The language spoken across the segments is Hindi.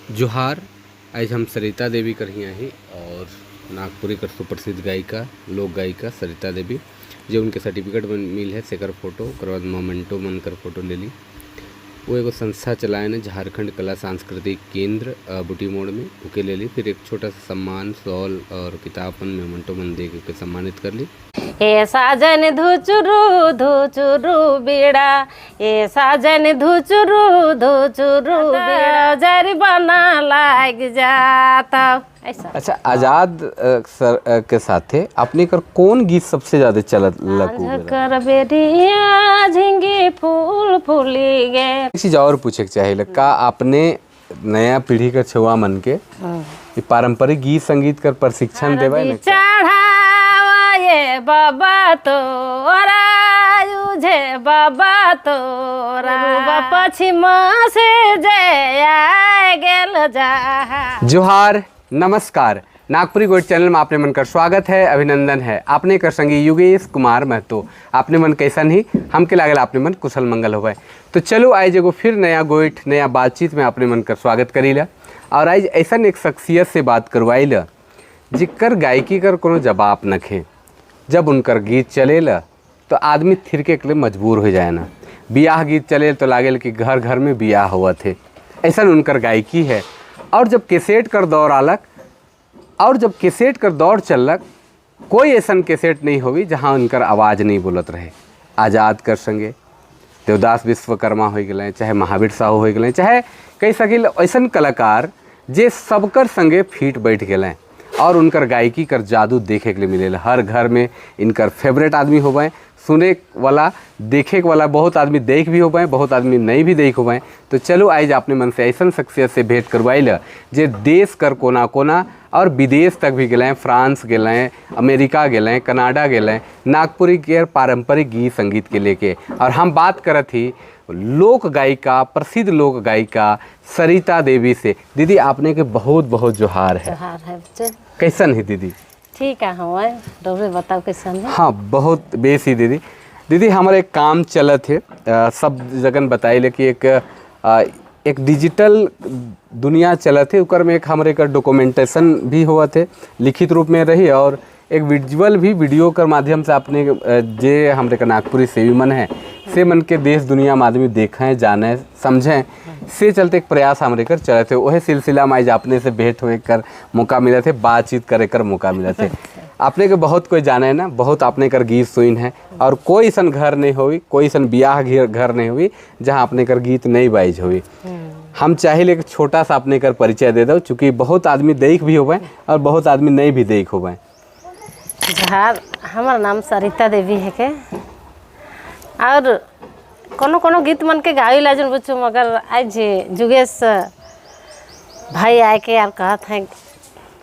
जोहार। आज हम सरिता देवी कर हिया ही और नागपुरी कर सुप्रसिद्ध गायिका लोक गायिका सरिता देवी जो उनके सर्टिफिकेट मिल है सेकर फोटो ओकर बाद मोमेंटो मन कर फोटो ले ली। वो एगो संस्था चलाए ने झारखंड कला सांस्कृतिक केंद्र बुटी मोड़ में उके ले ली। फिर एक छोटा सा सम्मान शॉल और किताबन मोमेंटो मन दे के सम्मानित कर ली। ए साजन धुचुरु धुचुरु बीड़ा, ए साजन धुचुरु धुचुरु बीड़ा जरी बना लाग जाता। ऐसा। अच्छा, आजाद सर के साथे अपने कर कौन गीत सबसे ज्यादा चलत लगू कर बेरिया झिंगी फूल फूली गे। किसी और पूछे के चाहे का आपने नया पीढ़ी का छुआ मन के पारंपरिक गीत संगीत कर प्रशिक्षण देवा है चढ़ावा ये बाबा तोरा युझे बाबा तोरा पश्चिम से जय गेल जा। जोहार, नमस्कार। नागपुरी गोल्ड चैनल में आपने मन कर स्वागत है, अभिनंदन है। आपने कर संगी योगेश कुमार महतो। आपने मन कैसन ही हमके लागल आपने मन कुशल मंगल होवे। तो चलो आज एगो फिर नया गोइठ नया बातचीत में आपने मन कर स्वागत करीला और आज ऐसा एक शख्सियत से बात करवाइला जिकर गायकी कर कोनो जवाब नखे। जब उनकर गीत चलेला तो आदमी थिरके के लिए मजबूर हो जाए ना। बियाह गीत चले तो लागेल कि घर घर में बियाह हुआ थे, ऐसा उनकर गायकी है। और जब कैसेट कर दौर आलक और जब कैसेट कर दौर चलक कोई ऐसा कैसेट नहीं होगी जहाँ उनकर आवाज़ नहीं बोलत रहे। आज़ाद कर संगे देवदास विश्वकर्मा हो गए, चाहे महावीर साहू हो गए, चाहे कई सकिल ऐसा कलाकार जे सबकर संगे फीट बैठ गए और उनकर गायकी कर जादू देखे के लिए मिले। हर घर में इनकर फेवरेट आदमी हो गए, सुने वाला देखे वाला बहुत आदमी देख भी हो पाए, बहुत आदमी नहीं भी देख हो पाए। तो चलो आज आपने मन से ऐसा शख्सियत से भेंट करवाइल जे देश कर कोना कोना और विदेश तक भी गए, फ्रांस गए, अमेरिका गए, कनाडा गए, नागपुरी के पारंपरिक गीत संगीत के लेके। और हम बात करत थी लोक गायिका, प्रसिद्ध लोक गायिका सरिता देवी से। दीदी आपने के बहुत बहुत जोहार है। कैसन है दीदी? ठीक है, हम बताओ कैसन है? हाँ, बहुत बेसी दीदी। दीदी हमारे एक काम चलत है, सब जगन बताइले कि एक डिजिटल दुनिया चलत है, उकर में एक हमारे का डॉक्यूमेंटेशन भी हुआ थे, लिखित रूप में रही और एक विजुअल भी वीडियो कर माध्यम से आपने जे हमारे का नागपुरी सेवी मन है से मन के देश दुनिया में आदमी देखें जाने समझें से चलते एक प्रयास हमारे कर चले थे। वही सिलसिला में आज आपने से भेंट हुए कर मौका मिला थे, बातचीत करे कर मौका मिला थे। आपने के बहुत कोई जाने है ना, बहुत आपने कर गीत सुन है और कोई ऐसा घर नहीं हुई, कोई ऐसा ब्याह घर नहीं हुई जहाँ आपने कर गीत नहीं बाइज हुई। हम चाहे एक छोटा सा अपने कर परिचय दे दो, चूँकि बहुत आदमी देख भी हो और बहुत आदमी नहीं भी देख हो। जोहार, हमारा नाम सरिता देवी है के और कोनो कोनो गीत मन के गावी लाजन बच्चों, मगर आज जुगेश भाई आए के यार कहत हैं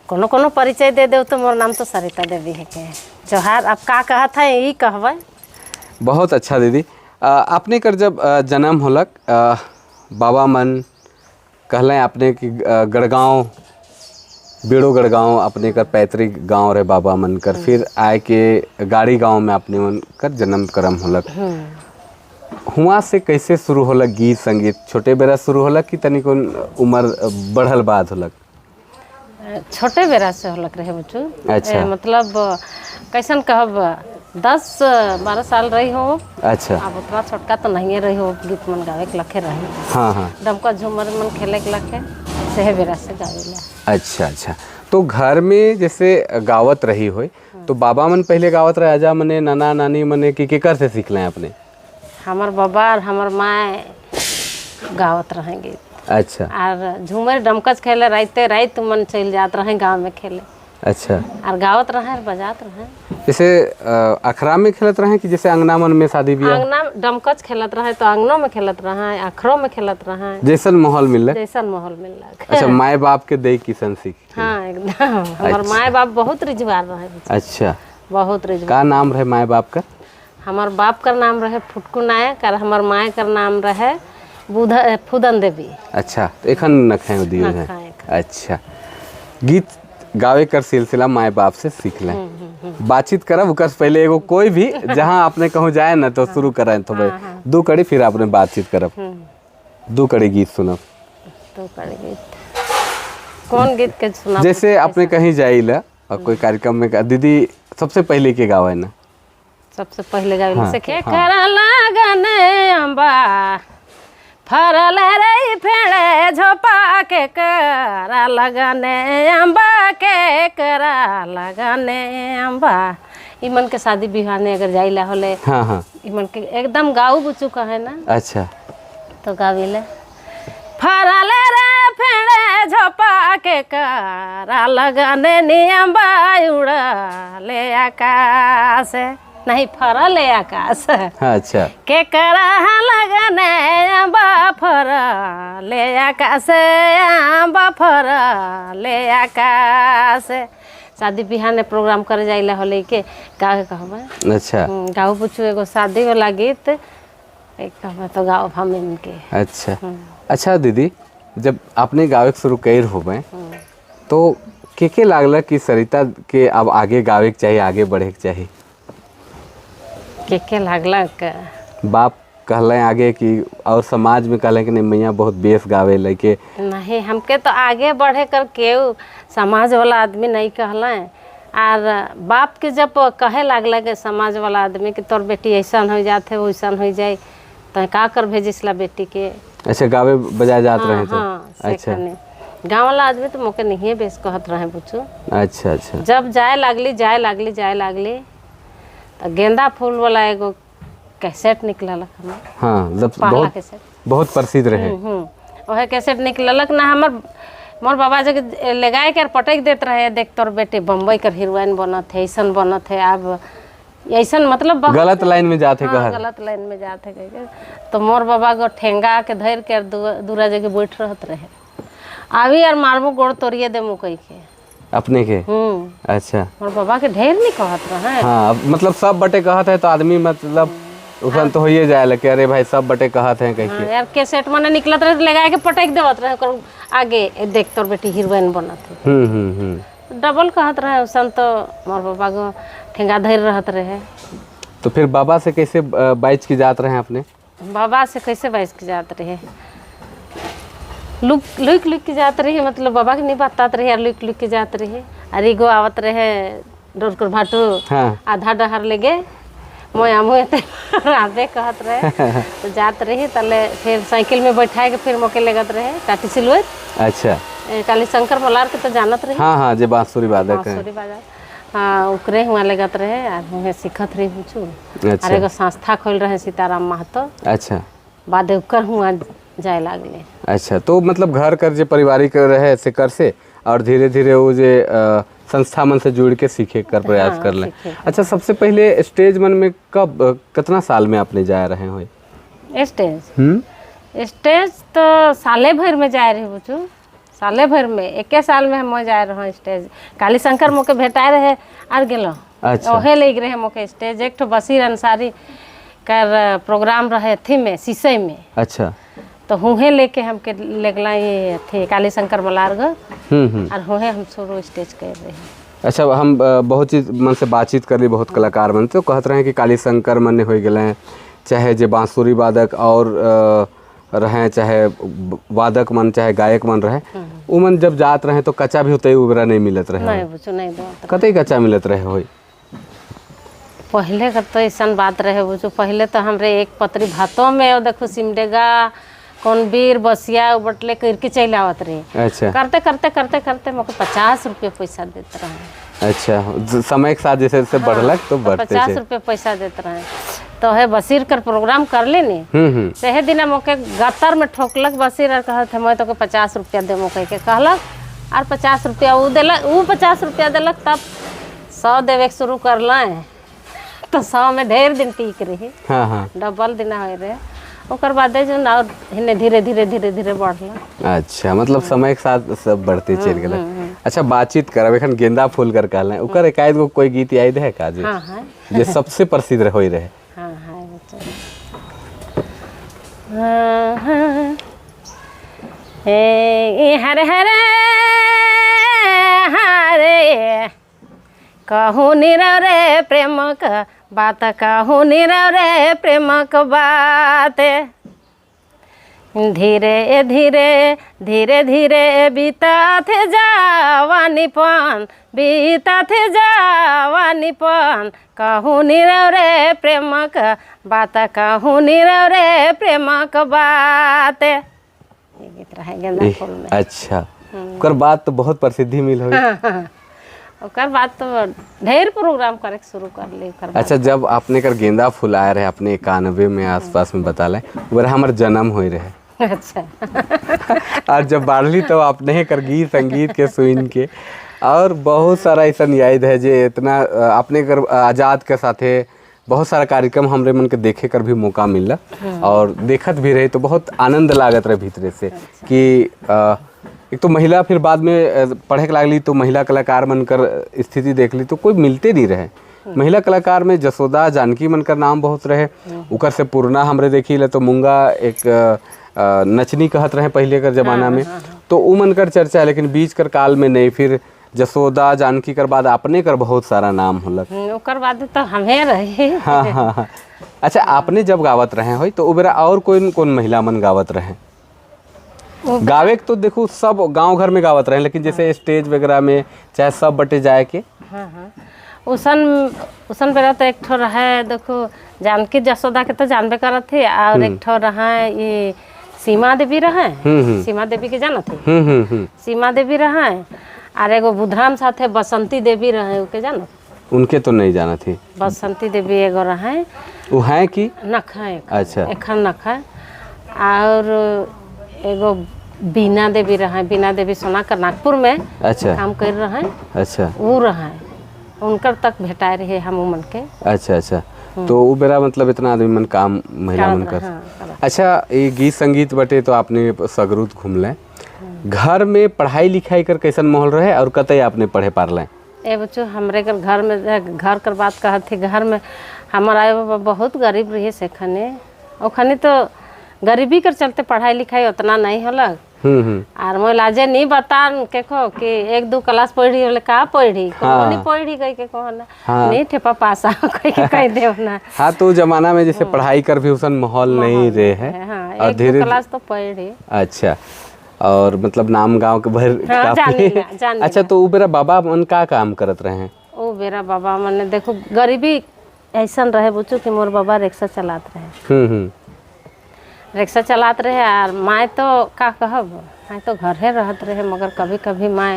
कोनो कोनो परिचय दे दो तो मोर नाम तो सरिता देवी है के। जोहार, आप का कहत हैं यही कहबे? बहुत अच्छा दीदी। आपने कर जब जन्म होलक बाबा मन कहलें आपने कि गढ़गांव बेड़ो गढ़गांव अपने कर पैतृक गांव रहे बाबा मन कर, फिर आए के गाड़ी गांव में अपने मन कर जन्म करम होलक। हुआ से कैसे शुरू होलक गीत संगीत? छोटे बेरा शुरू होलक कि तनिक उम्र बढ़ल बाद होलक? छोटे बेरा से होलक रहे बच्चू। अच्छा। मतलब कैसन कहब 10-12 साल रही हो। अच्छा। अब उतना छोटका तो नहीं रही हो, गीत मन गावे के लखे रही। हाँ हाँ। डमका झूमर मन खेले के लखे से बेरा से गावेला। अच्छा अच्छा। तो घर में जैसे गावत रही हो तो बाबा मन पहले गावत रहे, आजा मने नाना नानी मने कि केकर से सीख लें अपने? हमार बाबा और हमार माँ गावत रहेंगे। अच्छा। और झूमर डमकच खेले रहते रात मन चल जात रहे गांव में खेले। अच्छा। और गावत रहे और बजात रहे। जैसे अखरा में खेलत रहे कि जैसे अंगना मन में शादी ब्याह? अंगना डमकच खेलत रहे तो अंगनों में खेलत रहे, अखरों में खेलत रहे, जैसन माहौल मिल जैसन माहौल मिल रहा। अच्छा, माए बाप के दे किसन सीख? हाँ एकदम। हमार माए बाप बहुत रिजवार रहे। अच्छा, बहुत रिजवार। का नाम रहे माए बाप का? हमार बाप का नाम रहे फुटकू नायक और हमार माए का नाम रहे फुदन देवी। अच्छा, तो एखन नखे दिए हैं। अच्छा, गीत गावे कर सिलसिला माए बाप से सीख लें। बातचीत करब उकर पहले एगो कोई भी जहाँ आपने कहूँ जाए ना तो शुरू करें तो भाई 2 कड़ी फिर आपने बातचीत करब। 2 कड़ी गीत सुनब। 2 कड़ी गीत कौन गीत के सुना? जैसे आपने कहीं जाइला और कोई कार्यक्रम में दीदी सबसे पहले के गावा है ना? सबसे पहले गाइल हाँ, से के करा लगने अम्बा फरल रे फेड़े झोपा के करा लगने अम्बा के करा लगने अम्बा। इमन के शादी विवाह में अगर जाइला होले हाँ हाँ इमन के एकदम गाँव बुचू का है ना, अच्छा तो गाविले फरल रे फेड़े झोपा के करा लगने नियम्बा उड़ा ले आकाश, नहीं फरल है आकाश अच्छा के करा लगने अम्बा फरल आकाश अम्बा फरल आकाश। शादी बिहार में प्रोग्राम करे जाइला होले के गाँव कहबे। अच्छा गाँव पूछू एगो शादी वाला गीत एक कहबे तो गाँव हम इनके। अच्छा अच्छा दीदी, जब आपने गावे के शुरू कर हो गए तो के लागला कि सरिता के अब आगे गावे के चाहिए, आगे बढ़े के चाहिए? के लागलक? बाप कहले आगे कि और समाज में कहले कि नहीं मैया बहुत बेस गावे लगे? नहीं, हमके तो आगे बढ़े कर केहू समाज वाला आदमी नहीं कहला। और बाप के जब कहे लागला के समाज वाला आदमी कि तोर बेटी ऐसा हो जाते वैसन हो जाए तो का कर भेजिसला बेटी के। अच्छा गावे बजाए जात हाँ, रहे तो? हाँ, अच्छा गाँव वाला आदमी तो मोके नहीं बेस कहत रहे पूछू। अच्छा अच्छा जब जाए लागली तो गेंदा फूल वाला एगो कैसेट निकललक हमें। हाँ जब पहला कैसेट बहुत प्रसिद्ध रहे। वह कैसेट निकललक ना, हमर मोर बाबा जगह लगाए कर पटक देते रहे, देख तोर बेटे बम्बई कर हीरोइन बनत है, ऐसन बनत है। अब ऐसन मतलब गलत लाइन में जाते हाँ, गलत लाइन में जाते कह तो मोर बाबा को ठेंगा के धर के दूरा जगह बैठ रहत रहे। अभी यार मारमू गोड़ तोड़िए दे मुकई के अपने के। अच्छा मोर बाबा के ढेर नहीं कहत रहे। हाँ मतलब सब बटे कहत है तो आदमी मतलब उसन तो होइए जाए कि अरे भाई सब बटे कहत हैं कहीं के। यार कैसेट मने निकलत रहे लगा के पटक देवत रहे कर आगे देख तोर बेटी हीरोइन बनत है। डबल कहत रहे उसन तो मोर बाबा को ठेंगा धर रहत रहे। तो फिर बाबा से कैसे बाइच की जात रहे अपने? बाबा से कैसे बाइच की जात रहे? लुक की जात रही, मतलब बाबा के नहीं बतात रही यार, लुक की जात रही। अरे गो आवत रहे डोरकर भाटू। हाँ। आधा डहर ले गे मोया मुँह आधे कहत रहे तो जात रही तले फिर साइकिल में बैठाए के फिर मोके लगत रहे टाटी सिलवत। अच्छा काली शंकर मलार के तो जानत रहे। हाँ हाँ जे बांसुरी वादक है। हाँ उकरे हुआ लगत रहे और हमें सीखत रही पूछू। अच्छा। अरे एगो संस्था खोल रहे सीताराम महतो। अच्छा बाद उकर हुआ जाए लागले। अच्छा तो मतलब घर कर जे पारिवारिक रहे से कर से और धीरे धीरे वो जे संस्था मन से जुड़ के सीखे कर प्रयास। हाँ, कर लें। अच्छा सबसे पहले स्टेज मन में कब कितना साल में आपने जा रहे हो? स्टेज तो साले भर में जा रहे पूछू, साले भर में 1 साल में हम जा रहे स्टेज। काली शंकर मोके भेटाए रहे आर गेलो। अच्छा ओहे ले रहे मोके स्टेज एक तो बसीर अंसारी कर प्रोग्राम रहे थी में शीशे में। अच्छा तो हुए लेके हमके लगला ये थे काली शंकर मलार और हुए हम शुरू स्टेज कर रहे हैं। अच्छा हम बहुत चीज मन से बातचीत कर ली, बहुत कलाकार मन तो कहते रहे कि काली शंकर मन हो गए चाहे जे बांसुरी वादक और रहे चाहे वादक मन चाहे गायक मन रहे वो मन जब जात रहे तो कच्चा भी होते उबरा नहीं मिलत रहे। नहीं कतई कच्चा मिलत रहे हो? पहले का तो ऐसा बात रहे बुझू, पहले तो हमरे एक पत्री भातों में देखो सिमडेगा कौन बीर बसिया उबटले करके चल आवत रहे। अच्छा करते करते करते करते मुझे 50 रुपये पैसा देते रहे। अच्छा समय के साथ जैसे जैसे बढ़लक तो बढ़ते 50 रुपये पैसा देते रहे। तो है बसीर कर प्रोग्राम कर लेनी सहे दिन मोके गतर में ठोकलक बसीर और कहते मैं तो 50 रुपया दे मोके के कहलक और 50 रुपया वो दिलक, वो 50 रुपया दिलक तब 100 देवे शुरू कर लें तो 100 में ढेर दिन टीक रही। हाँ हाँ डबल दिन हो रहे ओकर बाद जो ना धीरे धीरे धीरे धीरे बढ़ला। अच्छा मतलब समय के साथ सब बढ़ते चल गए। अच्छा बातचीत करब एखन गेंदा फूल कर कहले ओकर एकाध गो कोई गीत याद है का जे सबसे प्रसिद्ध होई रहे? हाँ हाँ हे हरे हरे हरे कहूँ निरव रे प्रेम का बात कहूँ निरव रे प्रेम का बात धीरे धीरे धीरे धीरे बीता थे जवानीपन, बीता थे जवानीपन, कहूँ नीरव रे प्रेमक बात, कहूँ नीरव रे प्रेमक बात। ये गीत रहे गेंदा फूल में। अच्छा, ओकर बाद तो बहुत प्रसिद्धि मिल होगी। ओकर बाद तो ढेर प्रोग्राम करे के शुरू कर ली। अच्छा, जब आपने कर गेंदा फूल आए रहे अपने 91 में आसपास में बता लें, वो हमारे जन्म हो रहे। अच्छा। और जब बाढ़ली तो आपने कर गीत संगीत के सुन के, और बहुत सारा ऐसा याद है जे इतना आपने कर आज़ाद के साथे बहुत सारा कार्यक्रम हमरे मन के देखे कर भी मौका मिला और देखत भी रहे, तो बहुत आनंद लागत रहे भीतरे से कि एक तो महिला, फिर बाद में पढ़े के लागली तो महिला कलाकार मन कर स्थिति देख ली तो कोई मिलते नहीं रहे। महिला कलाकार में जसोदा जानकी मन कर नाम बहुत रहे, उकर से पूर्णा हमरे देखी ले तो मूंगा एक नचनी कहत रहे पहले कर जमाना में, तो उ मन कर चर्चा है, लेकिन बीच कर काल में नहीं। फिर जसोदा जानकी कर बाद आपने कर बहुत सारा नाम होलक। ओकर बाद तो हमें रहे। हाँ हाँ हाँ। अच्छा, आपने जब गावत रहे हो तो उबेरा और कौन महिला मन गावत रहे? गावे तो देखो सब गांव घर में गावत रहे, लेकिन जैसे स्टेज वगैरह में चाहे सब बटे जाए के। हाँ हाँ, उसन बेरा तो एक ठो रहे, देखो जानकी जसोदा के तो जानबे करत थे, और एक ठो रहे ये सीमा देवी रहे। सीमा देवी के जाना थे? सीमा देवी रहे, और एगो बुधराम साथे बसंती देवी रहे, उके जाना? उनके तो नहीं जाना थी। बसंती देवी एगो रहे, वो है कि नख है। अच्छा, एखन नख है। और एगो बीना देवी रहे, बीना देवी सोना कर नागपुर में अच्छा काम कर रहे। अच्छा, वो रहे, उनकर तक भेटाए रहे हम मन के। अच्छा अच्छा, तो वो बेरा मतलब इतना आदमी मन काम महिला मन कर। हाँ, अच्छा, ये गीत संगीत बटे तो आपने सगरुत घूम ले, घर में पढ़ाई लिखाई कर कैसन माहौल रहे और कतई आपने पढ़े पार ले? ए बच्चों, हमरे कर घर में, घर कर बात कहत थी, घर में हमारा आए बाबा बहुत गरीब रही से खने, और खने तो गरीबी कर चलते पढ़ाई लिखाई उतना नहीं होलक। और मैं लाजे नहीं बतान के को कि 1-2 क्लास पढ़ी होले, का पढ़ी कोनो नहीं पढ़ी कह के कहो ना। नहीं ठेपा पासा कह के कह देव ना। हाँ, तो जमाना में जैसे पढ़ाई कर भी उसन माहौल नहीं रहे है। हाँ, 1-2 क्लास तो पढ़ी। अच्छा, और मतलब नाम गांव के भर काफी। अच्छा, तो वो बेरा बाबा मन का काम करत रहे हैं? ओ बेरा बाबा मन ने देखो गरीबी ऐसा रहे बुचू कि मोर बाबा रिक्शा चलात रहे। रिक्शा चलात रहे, और माँ तो का कहब, माँ तो घर है रहत रहे, मगर कभी कभी माँ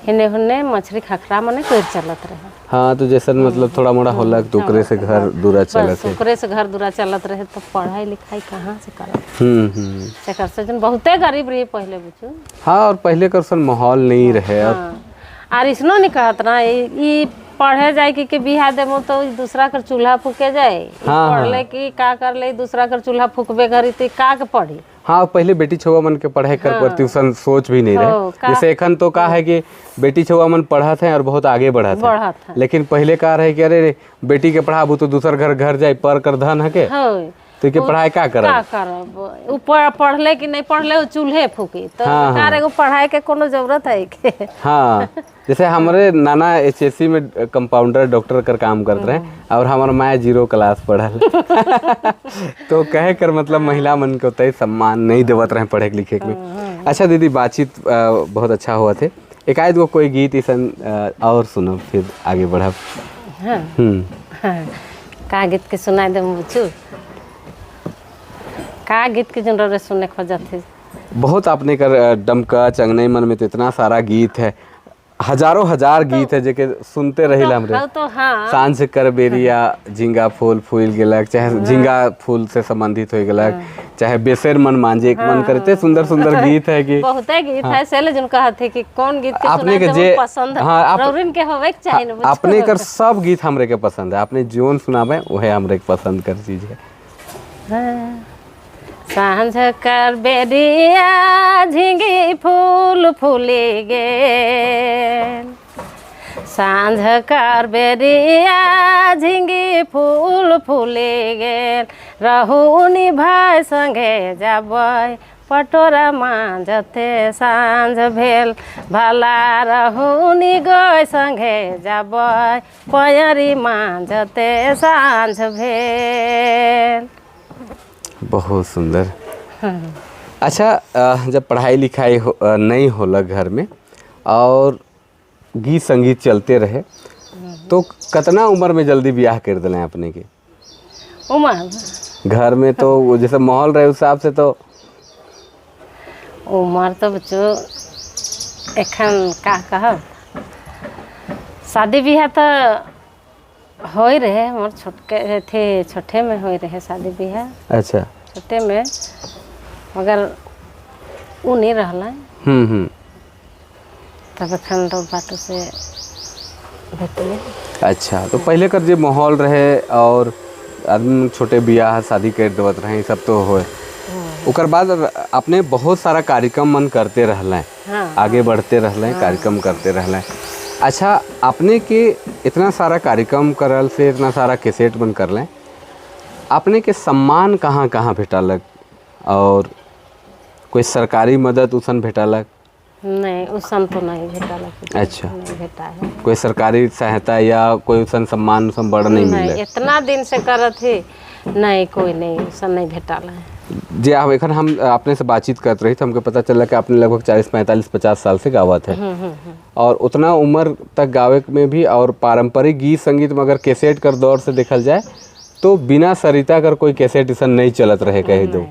हिने हुने मछली खखरा मने कोई चलत रहे। हाँ, तो जैसे मतलब थोड़ा मोड़ा होला तो ओकरे से घर दूरा चलत है। ओकरे से घर दूरा चलत रहे, तो पढ़ाई लिखाई कहाँ से करत? सेकर से जन बहुते गरीब रही पहले बुचू। हाँ, और पहले का सन माहौल नहीं रहे। और इसनो नहीं कहत ना ये पढ़े जाए कि बिहा देमो तो दूसरा कर चूल्हा फूके जाए। पढ़ले कि का कर ले, दूसरा कर चूल्हा फूकबे घरी तो का के पढ़ी। हाँ, पहले बेटी छुआ मन के पढ़ाई कर पर ट्यूशन सोच भी नहीं रहे। जैसे एखन तो का है कि बेटी छुआ मन पढ़त है और बहुत आगे बढ़त है, लेकिन पहले का रहे कि अरे बेटी के पढ़ाबू तो दूसर घर जाए पर कर धन है के, तो के पढ़ाई का करब? ऊपर पढ़ले कि नहीं पढ़ले वो चूल्हे फूकी, तो कार एगो पढ़ाई के कोनो जरूरत है के? हाँ, जैसे हमारे नाना HSC में कंपाउंडर डॉक्टर कर काम करते रहे, और हमारा माया 0 क्लास पढ़ल। तो कहे कर मतलब महिला मन को तय सम्मान नहीं देवत रहे पढ़े लिखे में। अच्छा दीदी, बातचीत बहुत अच्छा हुआ थे, एक आध गो कोई गीत ऐसा और सुनो फिर आगे बढ़ब। का गीत के सुनाई दे बुचू? का गीत के जन सुनने खोजत है? बहुत आपने कर डमका चंगनई मन में तो इतना सारा गीत है, हजारों हजार गीत है जेके सुनते रहे हमरे। तो हाँ, सांझ कर बेरिया झींगा फूल फूल गेलक, चाहे झींगा फूल से संबंधित हो गेलक, चाहे बेसेर मन मांझे मन करते सुंदर सुंदर गीत है कि बहुत गीत है। सेले जन कहत है कि कौन गीत के आपने के जे पसंद है, रौरिन के होवे के चाहिए ना। आपने कर सब गीत हमरे के पसंद है, आपने जोन सुनावे वही हमरे के पसंद कर चीज है। सांझ कर बेरिया झिंगी फूल फूली गेल, सांझ कर बेरिया झिंगी फूल फूली गेल, रहूनी भाई संगे जाबै पटोरा मांझते सांझ भेल, भला रहूनी गय संगे जाबै पयरी मांझते सांझ भेल। बहुत सुंदर। अच्छा, जब पढ़ाई लिखाई नहीं होला घर में और गीत संगीत चलते रहे तो कितना उम्र में जल्दी ब्याह कर दिले अपने के? उम्र घर में तो वो जैसे माहौल रहे उस हिसाब से तो उम्र तो बच्चों एखन का कहब, शादी ब्याह तो हो ही रहे, हमारे छोटके थे, छोटे में हो रहे शादी ब्याह। अच्छा, छोटे में मगर वो नहीं रहला तब एखन तो बाटो से भेटले। अच्छा, तो पहले कर जो माहौल रहे और आदमी छोटे बियाह शादी कर देवत रहे, ये सब तो होए। उकर बाद अपने बहुत सारा कार्यक्रम मन करते रहले, हाँ, आगे बढ़ते रहले, कार्यक्रम करते रहले। अच्छा, अपने के इतना सारा कार्यक्रम करल से इतना सारा कैसेट बन कर लें, अपने के सम्मान कहाँ कहाँ भेटलक और कोई सरकारी मदद उसन भेटलक? नहीं उसन तो नहीं भेटलक। अच्छा, नहीं भेटा है कोई सरकारी सहायता या कोई उसन सम्मान उसन बड़ नहीं मिले? इतना दिन से करत थे, नहीं कोई नहीं उसन नहीं भेटल है। जी, अब एखन हम अपने से बातचीत करते रही तो हमको पता चला कि आपने लगभग 40, 45, 50 साल से गावत है और उतना उम्र तक गावे में भी, और पारंपरिक गीत संगीत में अगर कैसेट कर दौर से देखल जाए तो बिना सरिता कर कोई कैसेट इसन नहीं चलत रहे कह दो,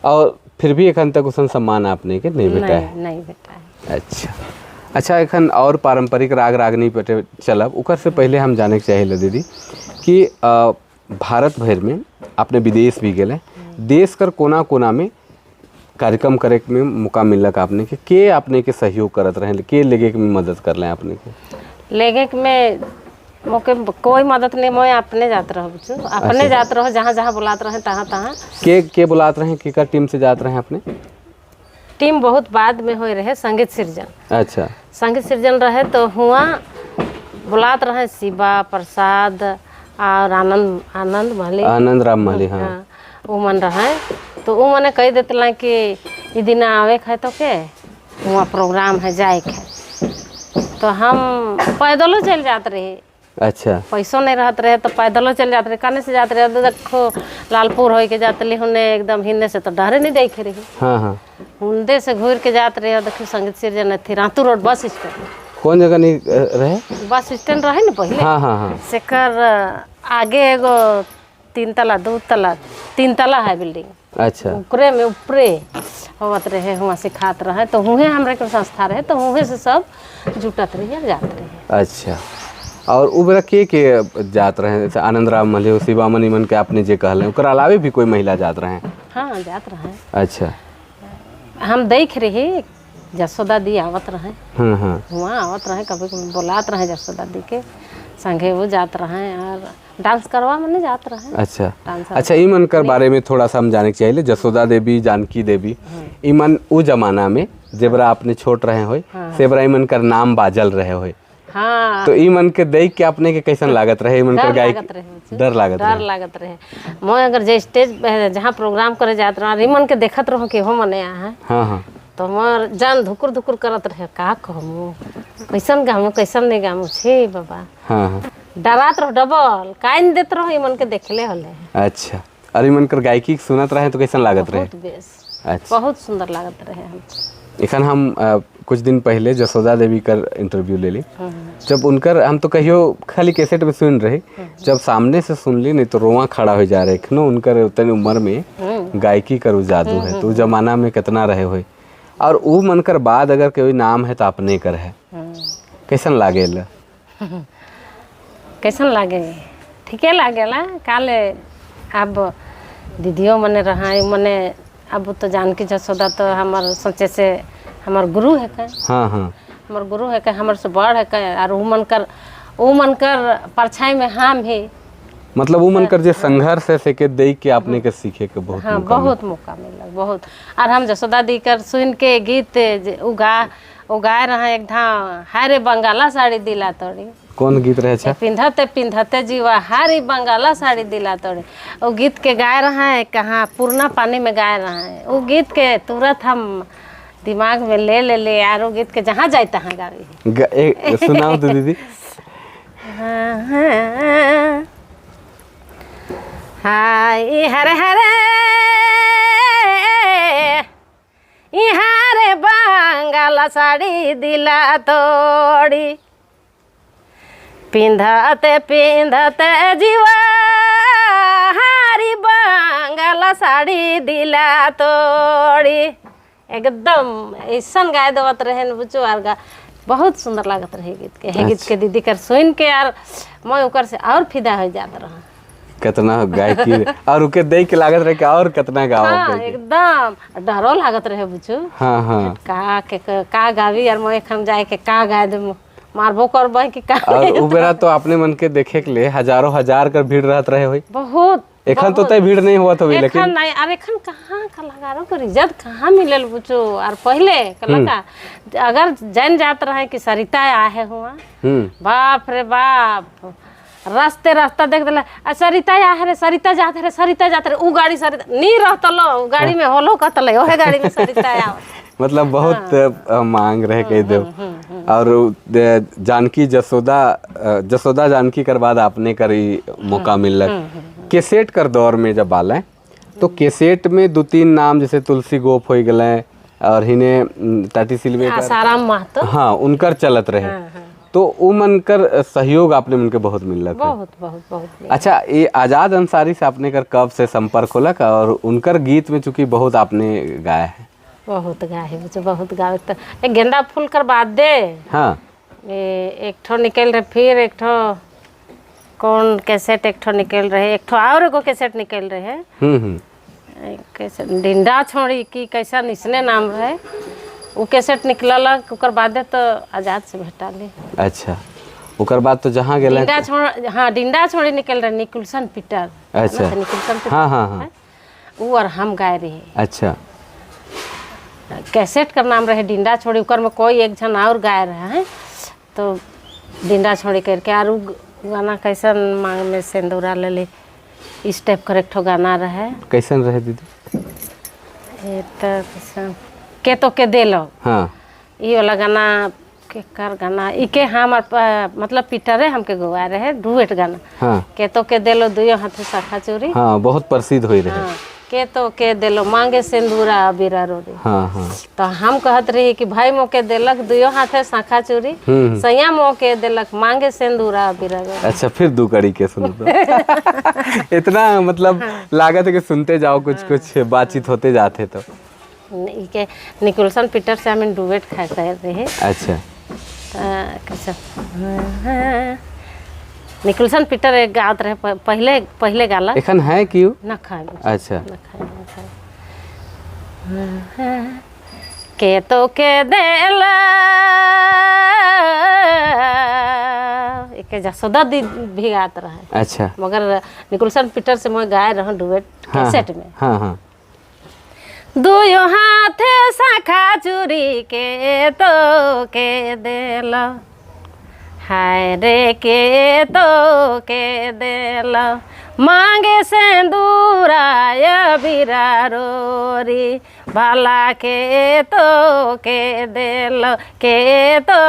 और फिर भी एखन तक उसन सम्मान आपने के नहीं भेटा है? नहीं भेटा है। अच्छा, एखन और पारंपरिक राग रागनी पे चलब, उकर से पहले हम जाने के चाहिए दीदी कि भारत भर में आपने विदेश भी गए, देश कर कोना कोना में कार्यक्रम करे में मौका मिलक आपने के आपने के सहयोग करत रहे, के लेगे के मदद कर लें आपने के? लेगे के में मौके कोई मदद नहीं, मैं अपने जात रहो बच्चों, अपने जात रहो, जहाँ जहाँ बुलाते रहे तहाँ तहाँ। के बुलाते रहे, के टीम से जाते रहे अपने? टीम बहुत बाद में हो रहे संगीत सृजन। अच्छा, संगीत सृजन रहे तो हुआ बुलाते रहे शिवा प्रसाद और आनंद महली, आनंद राम महली। हाँ, वो मन रहे तो वो मने कह देते कि ये दिन आवे है तो के वहाँ प्रोग्राम है जाए के, तो हम पैदलों चल जाते रहे। अच्छा, पैसों नहीं रहते रहे तो पैदलों चल जाते रहे, कहने से जाते रहे, देखो लालपुर हो के जाते रही हुने एकदम हिंदे से तो डरे नहीं देखे रही। हाँ हाँ, हुंदे से घूर के जाते रहे, देखो संगीत सृजन थी रातू रोड बस स्टैंड। कौन जगह नहीं रहे? बस स्टैंड रहे ना पहले। हाँ हाँ हाँ, सेकर आगे एगो 3 तला 2 तला 3 तला है बिल्डिंग। अच्छा, ऊपरे में ऊपरे होवत रहे, हुआ सिखात रहे, तो हुए हमारे के संस्था रहे तो हुए से सब जुटत रहे जाते रहे। अच्छा, और उबरा के जात रहे, जैसे आनंद राम महली, शिवा मनी मन के आपने जे कहले, ओकर अलावे भी कोई महिला जात रहे? हाँ जात रहे। अच्छा, हम देख रहे जसोदा दी आवत रहे, हाँ हाँ, वहाँ आवत रहे, कभी कभी बुलात रहे जसोदा दी के संगे, वो जात रहे और डांस करवा में जात रहे। अच्छा अच्छा, ई मन कर बारे में थोड़ा सा हम जाने के चाहिए। जसोदा देवी, जानकी देवी, ई मन उ जमाना में जेबरा आपने छोट रहे हो, सेबरा ई मन कर नाम बाजल रहे हो। हाँ, तो ई मन के देख के अपने के कैसन लागत रहे? ई मन कर गाय डर लागत रहे। मैं अगर जे स्टेज जहाँ प्रोग्राम करे जात रहा, रिमन के देखत रहो कि हो मने है। हाँ हाँ, तो मोर जान धुकुर धुकुर करत रहे, का कहूँ कैसन गामू कैसन नहीं गामू छे बाबा। हाँ हाँ, डरात रहो, डबल काइन देत रहो, मन के देखले हले। अच्छा, अरे मन कर गायकी सुनत रहे तो कैसन लागत रहे? बहुत बेस, अच्छा, बहुत सुंदर लागत रहे। हम एखन हम कुछ दिन पहले जसोदा देवी कर इंटरव्यू ले ली, जब उनकर हम तो कहियो खाली कैसेट में सुन रहे, जब सामने से सुन ली नहीं तो रोआ खड़ा हो जा रहे। एखनो उनकर उतनी उम्र में गायकी कर जादू है, तो जमाना में कितना रहे हो, और वो मन कर बाद अगर कोई नाम है तो अपने कर है, कैसन लागे? कैसन लागे? ठीके लागेला। काले अब दीदियों मने रहा मने, अब तो जानकी जसोदा तो हमार सोचे से हमार गुरु है का। हाँ हाँ, हमार गुरु है का, हमार से बड़ है का, और वो मन कर परछाई में हम ही, मतलब वो मन कर जे संघर्ष है के देख के आपने के सीखे के बहुत हाँ बहुत मौका मिला बहुत। और हम जसोदा दी कर सुन के गीत उगाए रहे एक धा, हारे बंगाला साड़ी दिला तोड़ी। कौन गीत रहे? अच्छा, पिंधते पिंधते जीवा हारी बंगाला साड़ी दिला तोड़े, वो गीत के गाय रहा है, कहाँ पूर्णा पानी में गाय रहा है। वो गीत के तुरंत हम दिमाग में ले यार, वो गीत के जहाँ जाए तहाँ गावे। सुनाओ तो दीदी। हाय हरे हरे यहाँ रे बांगला साड़ी दिला तोड़ी पिंधते पिंधते जीवा हारी बांगला साड़ी दिला तोड़ी एकदम ऐसा गाय देवत रहे न बुचो आर गा बहुत सुंदर लागत रहे गीत के हे गीत के दीदी कर सुन के यार मैं ओकर से और फिदा हो जात रहा कितना गायकी और उके देख के लागत रहे कि और कितना गाओ हाँ एकदम डरो लागत रहे बुचो हाँ हाँ का गावी यार मैं एखन जाए के का गाय दे मारबो करबो कि का और उ बेरा तो अपने मन के देखे के लिए हजारों हजार कर भीड़ रहत रहे होई बहुत एखन तो तय भीड़ नहीं हुआ तो लेकिन एखन नहीं और एखन कहाँ कलाकारों को इज्जत कहाँ मिलल बुचो और पहले कलाकार अगर जान जात रहे कि सरिता आए हुआ बाप रे बाप रास्ते रास्ता देख दिला सरिता आए रे सरिता जाते रे उ गाड़ी सरिता नहीं रहत लो उ गाड़ी में होलो कहतले ओहे गाड़ी में सरिता आव मतलब बहुत मांग रहे कह दो और जानकी जसोदा जानकी कर बाद आपने करी मौका मिलक कैसेट कर दौर में जब आले तो कैसेट में 2-3 नाम जैसे तुलसी गोप हो गए और हिने टाटी सिलवे आसाराम महतो हाँ उनकर चलत रहे तो उ मनकर सहयोग आपने उनके बहुत मिलक बहुत बहुत बहुत अच्छा ये आजाद अंसारी से आपने कर कब से संपर्क होलक और उनकर गीत में चूंकि बहुत आपने गाया है बहुत गाए मुझे बहुत गावे तो एक गेंदा फूल कर बाद दे हाँ एक ठो निकल रहे फिर एक ठो कौन कैसेट एक ठो निकल रहे एक ठो और एगो कैसेट निकल रहे कैसेट डिंडा छोड़ी की कैसा निसने नाम रहे वो कैसेट निकलक ओकर बाद तो आजाद से भेटा ली अच्छा ओकर बाद तो जहाँ गेल डिंडा छोड़ हाँ डिंडा छोड़ी निकल रहे निकुलसन पीटर अच्छा निकुलसन पीटर हाँ हाँ हाँ वो और हम गाए रहे अच्छा कैसेट का नाम रहे डिंडा छोड़ी ओकर में कोई एक जन और गाए रहे हैं तो डिंडा छोड़ी करके और गाना कैसन मांग में सिंदूरा ले ले इस टाइप का एक ठो गाना रहे कैसन रहे दीदी ये तो के दे लो हाँ ये वाला गाना के कर गाना इके हमार मतलब पीटरे हमके गवा रहे डुएट गाना हाँ के दे लो दुयो हाथे शाखा चोरी हाँ बहुत प्रसिद्ध हुई रहे हाँ के दे लो मांगे सिंदूरा अबीरा रोरी हाँ हाँ तो हम कहत रही कि भाई मोके देलक दुयो हाथे शाखा चूरी सैया मोके देलक मांगे सिंदूरा अबीरा रोरी अच्छा फिर 2 कड़ी के सुन दो इतना मतलब लागत है कि सुनते जाओ कुछ कुछ बातचीत होते जाते तो के निकुलसन पीटर से हम डुएट खा कर रहे अच्छा कैसा निकुलसन पीटर एक गात रहे पहले गाला एखन है क्यों न खाए अच्छा न खाए के तो के देला एक जसोदा दी भी गात रहे अच्छा मगर निकुलसन पीटर से मैं गाए रहा डुएट कैसेट में हाँ हाँ दुयो हाथे शाखा चूरी के तो के देला हाय रे के तो के देला मांगे सिंदूराय बीरा रोरी भला के तो के देला के तो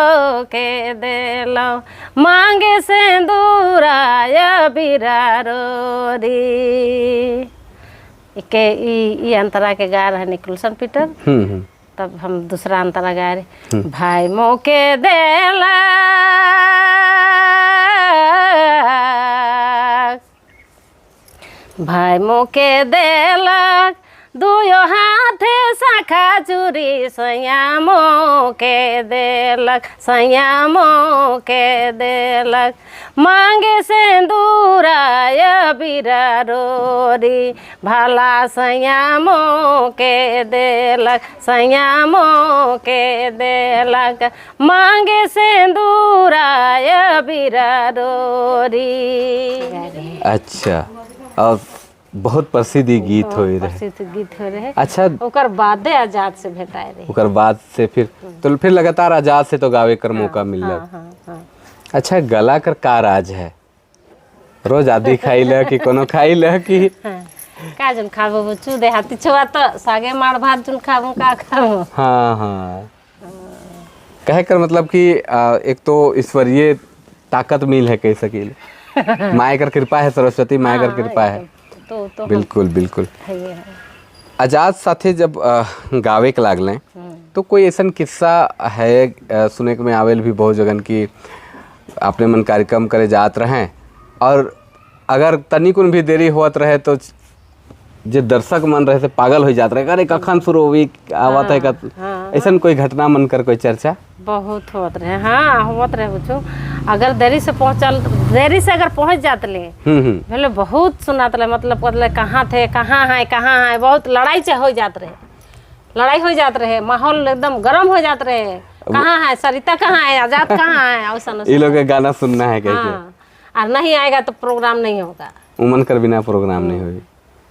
के देला मांगे सिंदूराय बीरा रोरी के ई अंतरा के गा रहे निकुलसन पीटर तब हम दूसरा अंतरा गा रहे भाई मोके देला भाई मोके देलक दुयो हाथे शाखा चूरी सैया मोके देलक सैया मोके देलक मांगे सिंदूराय बीरा रोरी भला सैया मोके देलक सैया मोके देलक मांगे सिंदूराय बीरा रोरी। अच्छा और बहुत प्रसिद्ध गीत हो रहे प्रसिद्ध गीत हो रहे अच्छा ओकर बादे आजाद से भेटाए रहे ओकर बाद से फिर लगातार आजाद से तो गावे कर मौका मिलल अच्छा गला कर का राज है रोज आदि खाई ल कि कोनो खाई ल कि का जन खाबो बच्चू देहाती छुआ तो सागे मार भात जन खाबो का खाबो हाँ हाँ कहे कर मतलब कि एक तो ईश्वरीय ताकत मिल है कह सकील माय कर कृपा है सरस्वती माय कर कृपा है तो बिल्कुल बिल्कुल आजाद साथे जब गावे के लागलें तो कोई ऐसा किस्सा है सुने के में आवेल भी बहुत जगन की आपने मन कार्यक्रम करे जात रहें और अगर तनिकुन भी देरी होत रहे तो जो दर्शक मन रहे से पागल हो जात रहे, अरे कखन शुरू होवी आवत है का ऐसा कोई घटना मन कर कोई चर्चा बहुत होत रहे। हाँ होत रहे बुझो, अगर देरी से अगर पहुंच जाते ले पहले बहुत सुनात रहे, मतलब कहाँ थे कहाँ है, बहुत लड़ाई हो जात रहे, माहौल एकदम गर्म हो जात रहे, कहाँ है सरिता, कहाँ है आजाद, कहाँ है ऐसा ये लोग गाना सुनना है कैसे। हाँ, और नहीं आएगा तो प्रोग्राम नहीं होगा, उमन कर बिना प्रोग्राम नहीं होगी,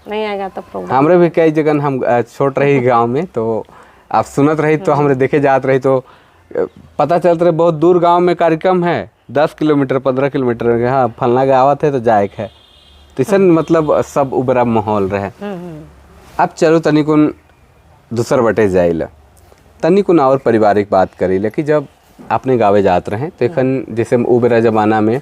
नहीं आएगा तो प्रोग्राम। हमरे भी कई जगह हम छोट रही गांव में तो आप सुनत रही तो हमरे देखे जात रही तो पता चलता रहे बहुत दूर गांव में कार्यक्रम है, 10 किलोमीटर 15 किलोमीटर, हाँ फलना गावत है तो जाए है, तो ऐसा मतलब सब उबरा माहौल रहे। अब चलो तनिकुन दूसर बटे जाइला, तनिकुन और पारिवारिक बात करी ले कि जब आपने गावे जात रहे तो एखन जैसे उबरा जमाना में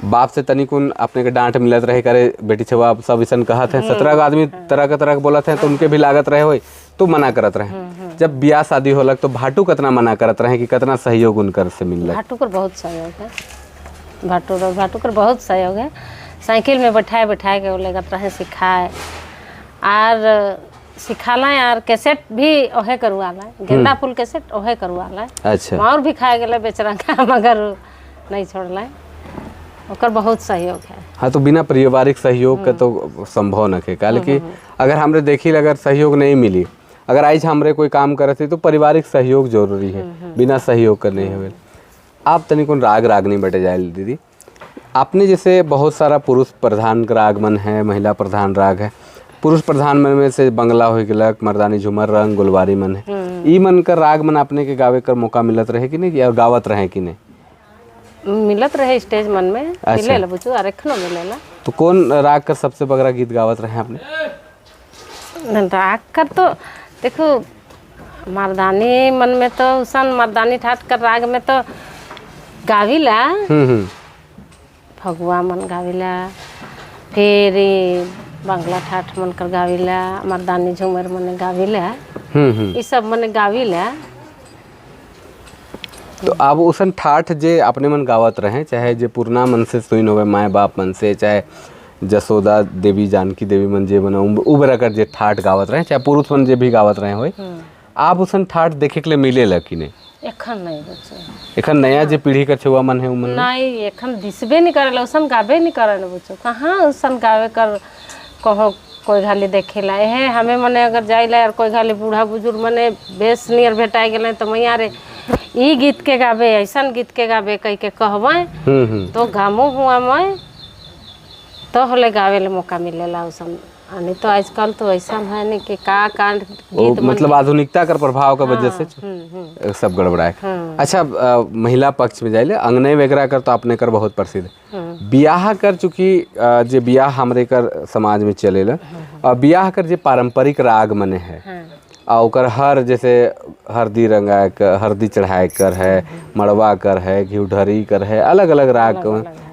बाप से तनिकुन अपने के डांट मिलत रहे, करे बेटी छवा सब ऐसा कहत हैं, 17 आदमी तरह का बोलत हैं तो उनके भी लागत रहे हो तो मना करत रहे। जब ब्याह शादी होलक तो भाटू कितना मना करत रहे कि कितना सहयोग उनकर से मिलल? भाटू कर बहुत सहयोग है, भाटू कर बहुत सहयोग है। साइकिल में बैठाए के वो लगत रहे सिखाए और सिखाला यार, कैसेट भी ओहे करवाला, गेंदा फूल कैसेट ओहे करवाला। अच्छा, और भी खाए गए बेचरा का मगर नहीं छोड़ला, ओकर बहुत सहयोग है। हाँ तो बिना पारिवारिक सहयोग के तो संभव न है, काहे कि अगर हमरे देखी अगर सहयोग नहीं मिली, अगर आज हमरे कोई काम करते तो पारिवारिक सहयोग जरूरी है, बिना सहयोग का नहीं हुए। आप तनिकुन राग नहीं बटे जाए दीदी, आपने जैसे बहुत सारा पुरुष प्रधान राग मन है, महिला प्रधान राग है, पुरुष प्रधान मन में से बंगला हो गलक, मर्दानी झूमर रंग गुलवारी मन है, ई मन कर राग मन अपने के गावे कर मौका मिलत रहे कि नहीं, या गावत रहे कि नहीं? मिलत रहे स्टेज मन में। अच्छा। मिलेला बुझू और एखनो मिलेला। तो कौन राग कर सबसे बगरा गीत गावत रहे आपने? राग कर तो देखो मर्दानी मन में तो उसन मर्दानी ठाट कर राग में तो गाविला, फगुआ मन गाविला, फिर बंगला ठाठ मन कर गाविला, मर्दानी झूमर मन गाविला, ये सब मन गाविला। तो अब उसन ठाठ जे अपने मन गावत रहे, चाहे जे पुरना मन से सुन होवे माए बाप मन से, चाहे जसोदा देवी जानकी देवी मन जे बना उबरा कर जे ठाठ गावत रहे, चाहे पुरुष मन जे भी गावत रहे होए, आप उसन ठाठ देखे के लिए मिले कि नहीं? एखन नहीं बच्चे, एखन नया जे पीढ़ी का छुआ मन है उमन नहीं, एखन दिसबे नहीं करेला, उसन गावे नहीं करेला बच्चों, कहाँ उसन गावे कर कहो कोई घाली देखेला है। हमें मने अगर जाइला यार कोई घाली बूढ़ा बुजुर्ग मने बेस नियर भेटाई गेले तो मैं यार ई गीत के गावे, ऐसा गीत के गावे कह के कहबे तो गामो हुआ मैं तो होले गावे ले मौका मिलेला उसन। नहीं तो आजकल तो ऐसा है नहीं कि का कांड गीत मतलब आधुनिकता का प्रभाव का वजह से सब गड़बड़ा है। अच्छा, महिला पक्ष में जाइले अंगने वगैरह कर तो अपने कर बहुत प्रसिद्ध बियाह कर, चूँकि जे बियाह हमरे कर समाज में चलेला और बियाह कर जे पारंपरिक राग मने है और ओकर हर जैसे हल्दी रंगाए कर, हल्दी चढ़ाए कर है, मड़वा कर है, घी ढरी कर है, अलग अलग राग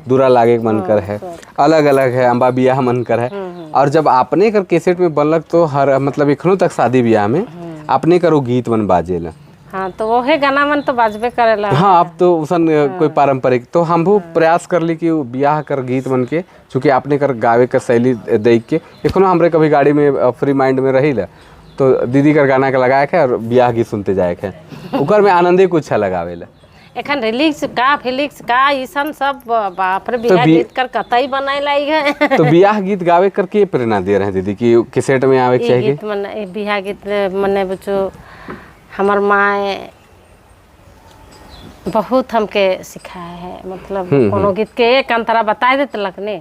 दूरा लागे मन कर है, अलग अलग है, अम्बा बियाह मन कर है। और जब आपने कर कैसेट में बनलक तो हर मतलब इखनो तक शादी बियाह में अपने करो गीत मन बाजेला। हाँ तो वो है गाना मन तो बाजबे करेला। हाँ अब तो उसन कोई पारंपरिक तो हम भी प्रयास कर ली कि बियाह कर गीत मन के, चूँकि आपने कर गावे कर शैली देख के इखनो हमरे कभी गाड़ी में फ्री माइंड में रही तो दीदी कर गाना के लगाए है और बियाह गीत सुनते जाए है, उकर में आनंदे कुछ अच्छा लगावेला। एखन रिलिक्स का फिलिक्स का ईसन सब बाप रे बियाह गीत कर कतई बनाए लाई है। तो बियाह गीत गावे कर के प्रेरणा दे रहे दीदी कि कैसेट में आवे के चाहिए? गीत मन बियाह गीत मने बच्चो हमर माए बहुत हमके सिखाया है, मतलब कोनो गीत के एक अंतरा बता देते लगने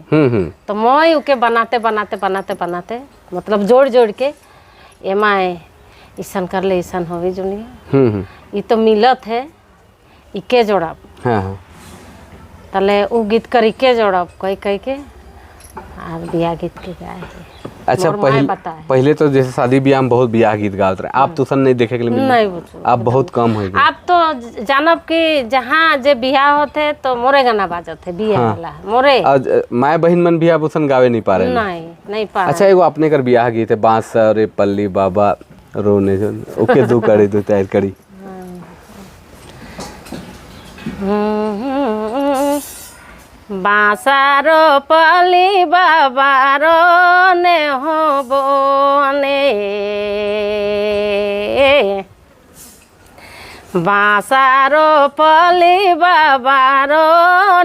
तो मैं उके बनाते मतलब जोड़ के एमाए ईसन कर ले ईसन होवे जुनिया ये तो मिलत है इके जोड़ब। हाँ। तले उ गीत कर इके जोड़ब कह के और बियाह गीत के गाए है। अच्छा, मोर माए बताए। पहले तो जैसे शादी ब्याह में बहुत ब्याह गीत गाते रहे, आप तो सन नहीं देखे के लिए मिले? नहीं बुझू, आप बहुत कम हो गए। आप तो जानब कि जहाँ जे बियाह होते तो मोरे गाना बाजत है बियाह वाला मोरे। आज माए बहन मन भी आप उसन गावे नहीं पा रहे हैं। नहीं पा अच्छा, एगो अपने कर ब्याह गीत है, बांस रे पल्ली बाबा रोने जो ओके दो कड़ी दो तैयार कड़ी। बांसारो पली बाबारो ने हो बोने, बांसारो पली बाबारो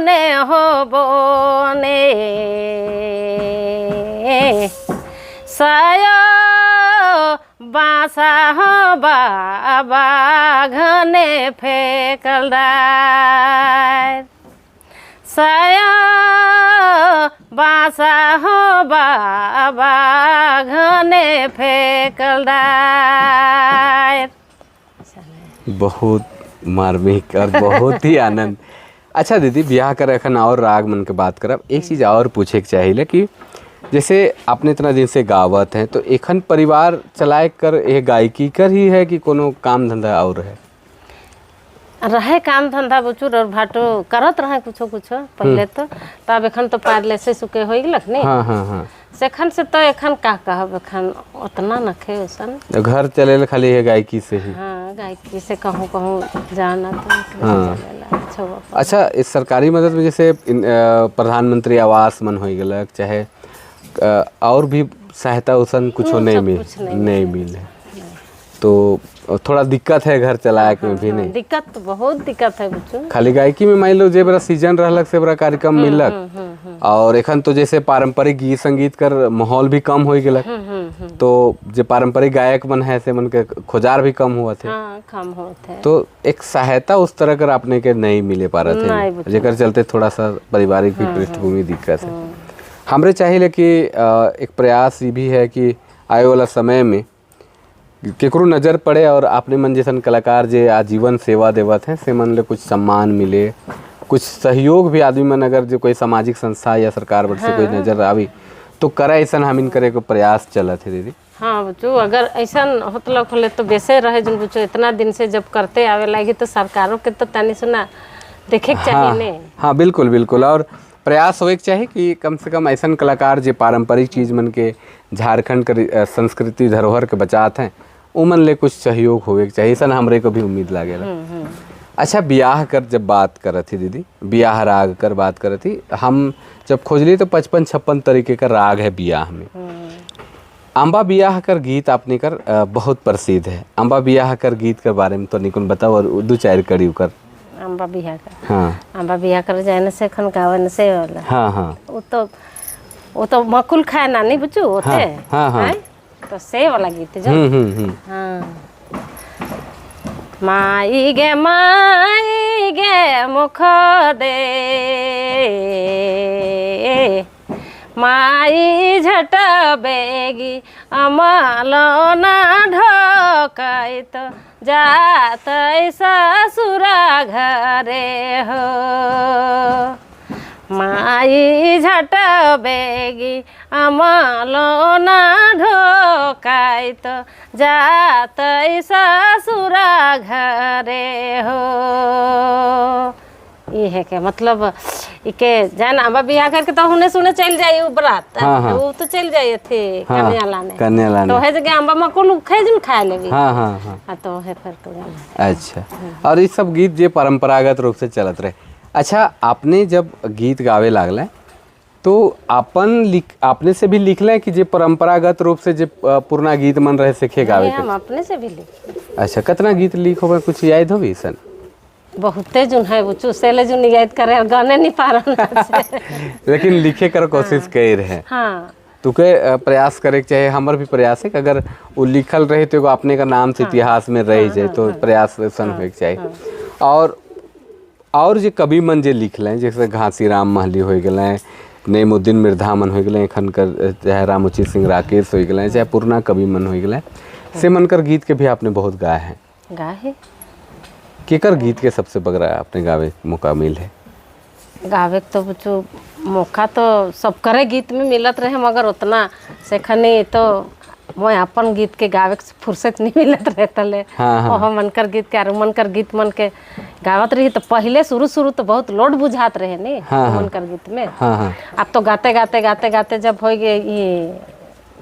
ने हो बोने, सयो बांसा हो बाबा घने फेंकल डार, सया बांसा हो बाबा घने फेंकल डार। बहुत मार्मिक और बहुत ही आनंद। अच्छा दीदी, ब्याह कर अखन और राग मन के बात करब, एक चीज़ और पूछे के चाहिए कि जैसे आपने इतना दिन से गावत हैं, तो एखन परिवार चलाए कर ये गायकी कर ही है कि कोनो काम धंधा और है? रहे काम धंधा बुचुर और भाटो करत रहे कुछो कुछो पहले तो, तब एखन तो पारले से सुके हो गेलक नहीं। हाँ। सेखन से तो एखन का कहब, एखन उतना नखे ओसन। घर चले खाली है गायकी से ही? हाँ, गायकी से कहूँ जाना तो हाँ। अच्छा, इस सरकारी मदद में जैसे प्रधानमंत्री आवास मन हो गलक, चाहे और भी सहायता उसन कुछ नहीं मिले, तो थोड़ा दिक्कत है घर चलाए में भी नहीं? दिक्कत तो बहुत दिक्कत है बच्चों। खाली गायकी में मान लो जे बड़ा सीजन रहलक से बड़ा कार्यक्रम मिलक, और एखन तो जैसे पारंपरिक गीत संगीत कर माहौल भी कम हो गलक, तो जो पारंपरिक गायक मन है से मन के खोजार भी कम हुआ थे। कम होते, तो एक सहायता उस तरह कर आपने के नहीं मिले पा रहे थे, जेकर चलते थोड़ा सा पारिवारिक भी पृष्ठभूमि दिक्कत है। हमरे चाहिए कि एक प्रयास ये भी है कि आए वाला समय में केकरो नज़र पड़े और आपने मन जैसन कलाकार जे आजीवन सेवा देवत हैं से मन ले कुछ सम्मान मिले, कुछ सहयोग भी आदमी मन, अगर जो कोई सामाजिक संस्था या सरकार वर्ग से कोई नज़र आवी तो करे, ऐसा हम करे को प्रयास चलत है दीदी। हाँ बच्चों, अगर ऐसा होतलक होले तो बेसे रहे जन बच्चों इतना दिन से जब करते आवे लगी तो सरकारों के तो तनी सुना देखे के चाहिए ने। हाँ बिल्कुल, और प्रयास होए के चाहिए कि कम से कम ऐसा कलाकार जो पारंपरिक चीज़ मन के झारखंड के संस्कृति धरोहर के बचात हैं उमन ले कुछ सहयोग होवे के चाहिए, ऐसा हमरे को भी उम्मीद लागेला। अच्छा, ब्याह कर जब बात करत थी दीदी, ब्याह राग कर बात करत थी, हम जब खोजली तो 55-56 तरीके का राग है ब्याह में। अम्बा ब्याह कर गीत आपने कर बहुत प्रसिद्ध है, अम्बा ब्याह कर गीत के बारे में तो निकुन बताओ और दो चार कड़ी कर। अम्बा बिहा कर, हाँ अम्बा बिहा कर जाए न से खन गावन से वाला। हाँ वो तो मकुल खाए ना नहीं बच्चों होते। हाँ तो से वाला गीत जो। हाँ, माई गे मुख दे, माई झट बेगी अमलो ना ढोकाई तो जात ससुरा घरे हो, माई झट बेगी अमलो ना ढोकाई तो जात ससुरा घरे हो। ये है के मतलब इके जान अम्बा बियाह करके तो हुने सुने चल जाए बरात। वो तो चल जाए थे कन्या लाने तो है जगह अम्बा मकुल खेजन खाए लेगी। तो है फिर तो। अच्छा, और ये सब गीत जे परंपरागत रूप से चलत रहे। अच्छा, आपने जब गीत गावे लागले तो आपने से भी लिख लें कि जे परंपरागत रूप से जे पुराना गीत मन रहे सीखे गावे के? हम अपने से भी लिख। अच्छा, कितना गीत लिख हो कुछ याद हो भी सन? बहुते जुन है वो चूसेले जुन याद करे गाने नहीं पा रहा लेकिन लिखे कर कोशिश कर रहे हैं। हाँ, तो के प्रयास करे चाहिए, हमार भी प्रयास है कि अगर वो लिखल रहे तो अपने का नाम से इतिहास में रह जाए, तो प्रयास सन हो चाहिए। और जो कवि मन जे लिख लें, जैसे घासी राम महली हो गए, नेमुद्दीन मिर्धा मन हो गए, खनकर चाहे रामोचित सिंह राकेश हो गए, चाहे पुराना कवि मन हो गए, से मनकर गीत के भी आपने बहुत गाए हैं। गाए केकर गीत के सबसे बगरा आपने गावे मौका मिल है? गावे तो बच्चों मौका तो सब करे गीत में मिलत रहे, मगर उतना से खनी तो मैं अपन गीत के गावे के फुर्सत नहीं मिलत रहे तले। हाँ, हाँ। ओह मनकर गीत के और मनकर गीत मन के गावत रही। तो पहले शुरू तो बहुत लोड बुझात रहे नी। हाँ, हाँ। मनकर गीत में। हाँ, हाँ। अब तो गाते गाते जब हो गए ये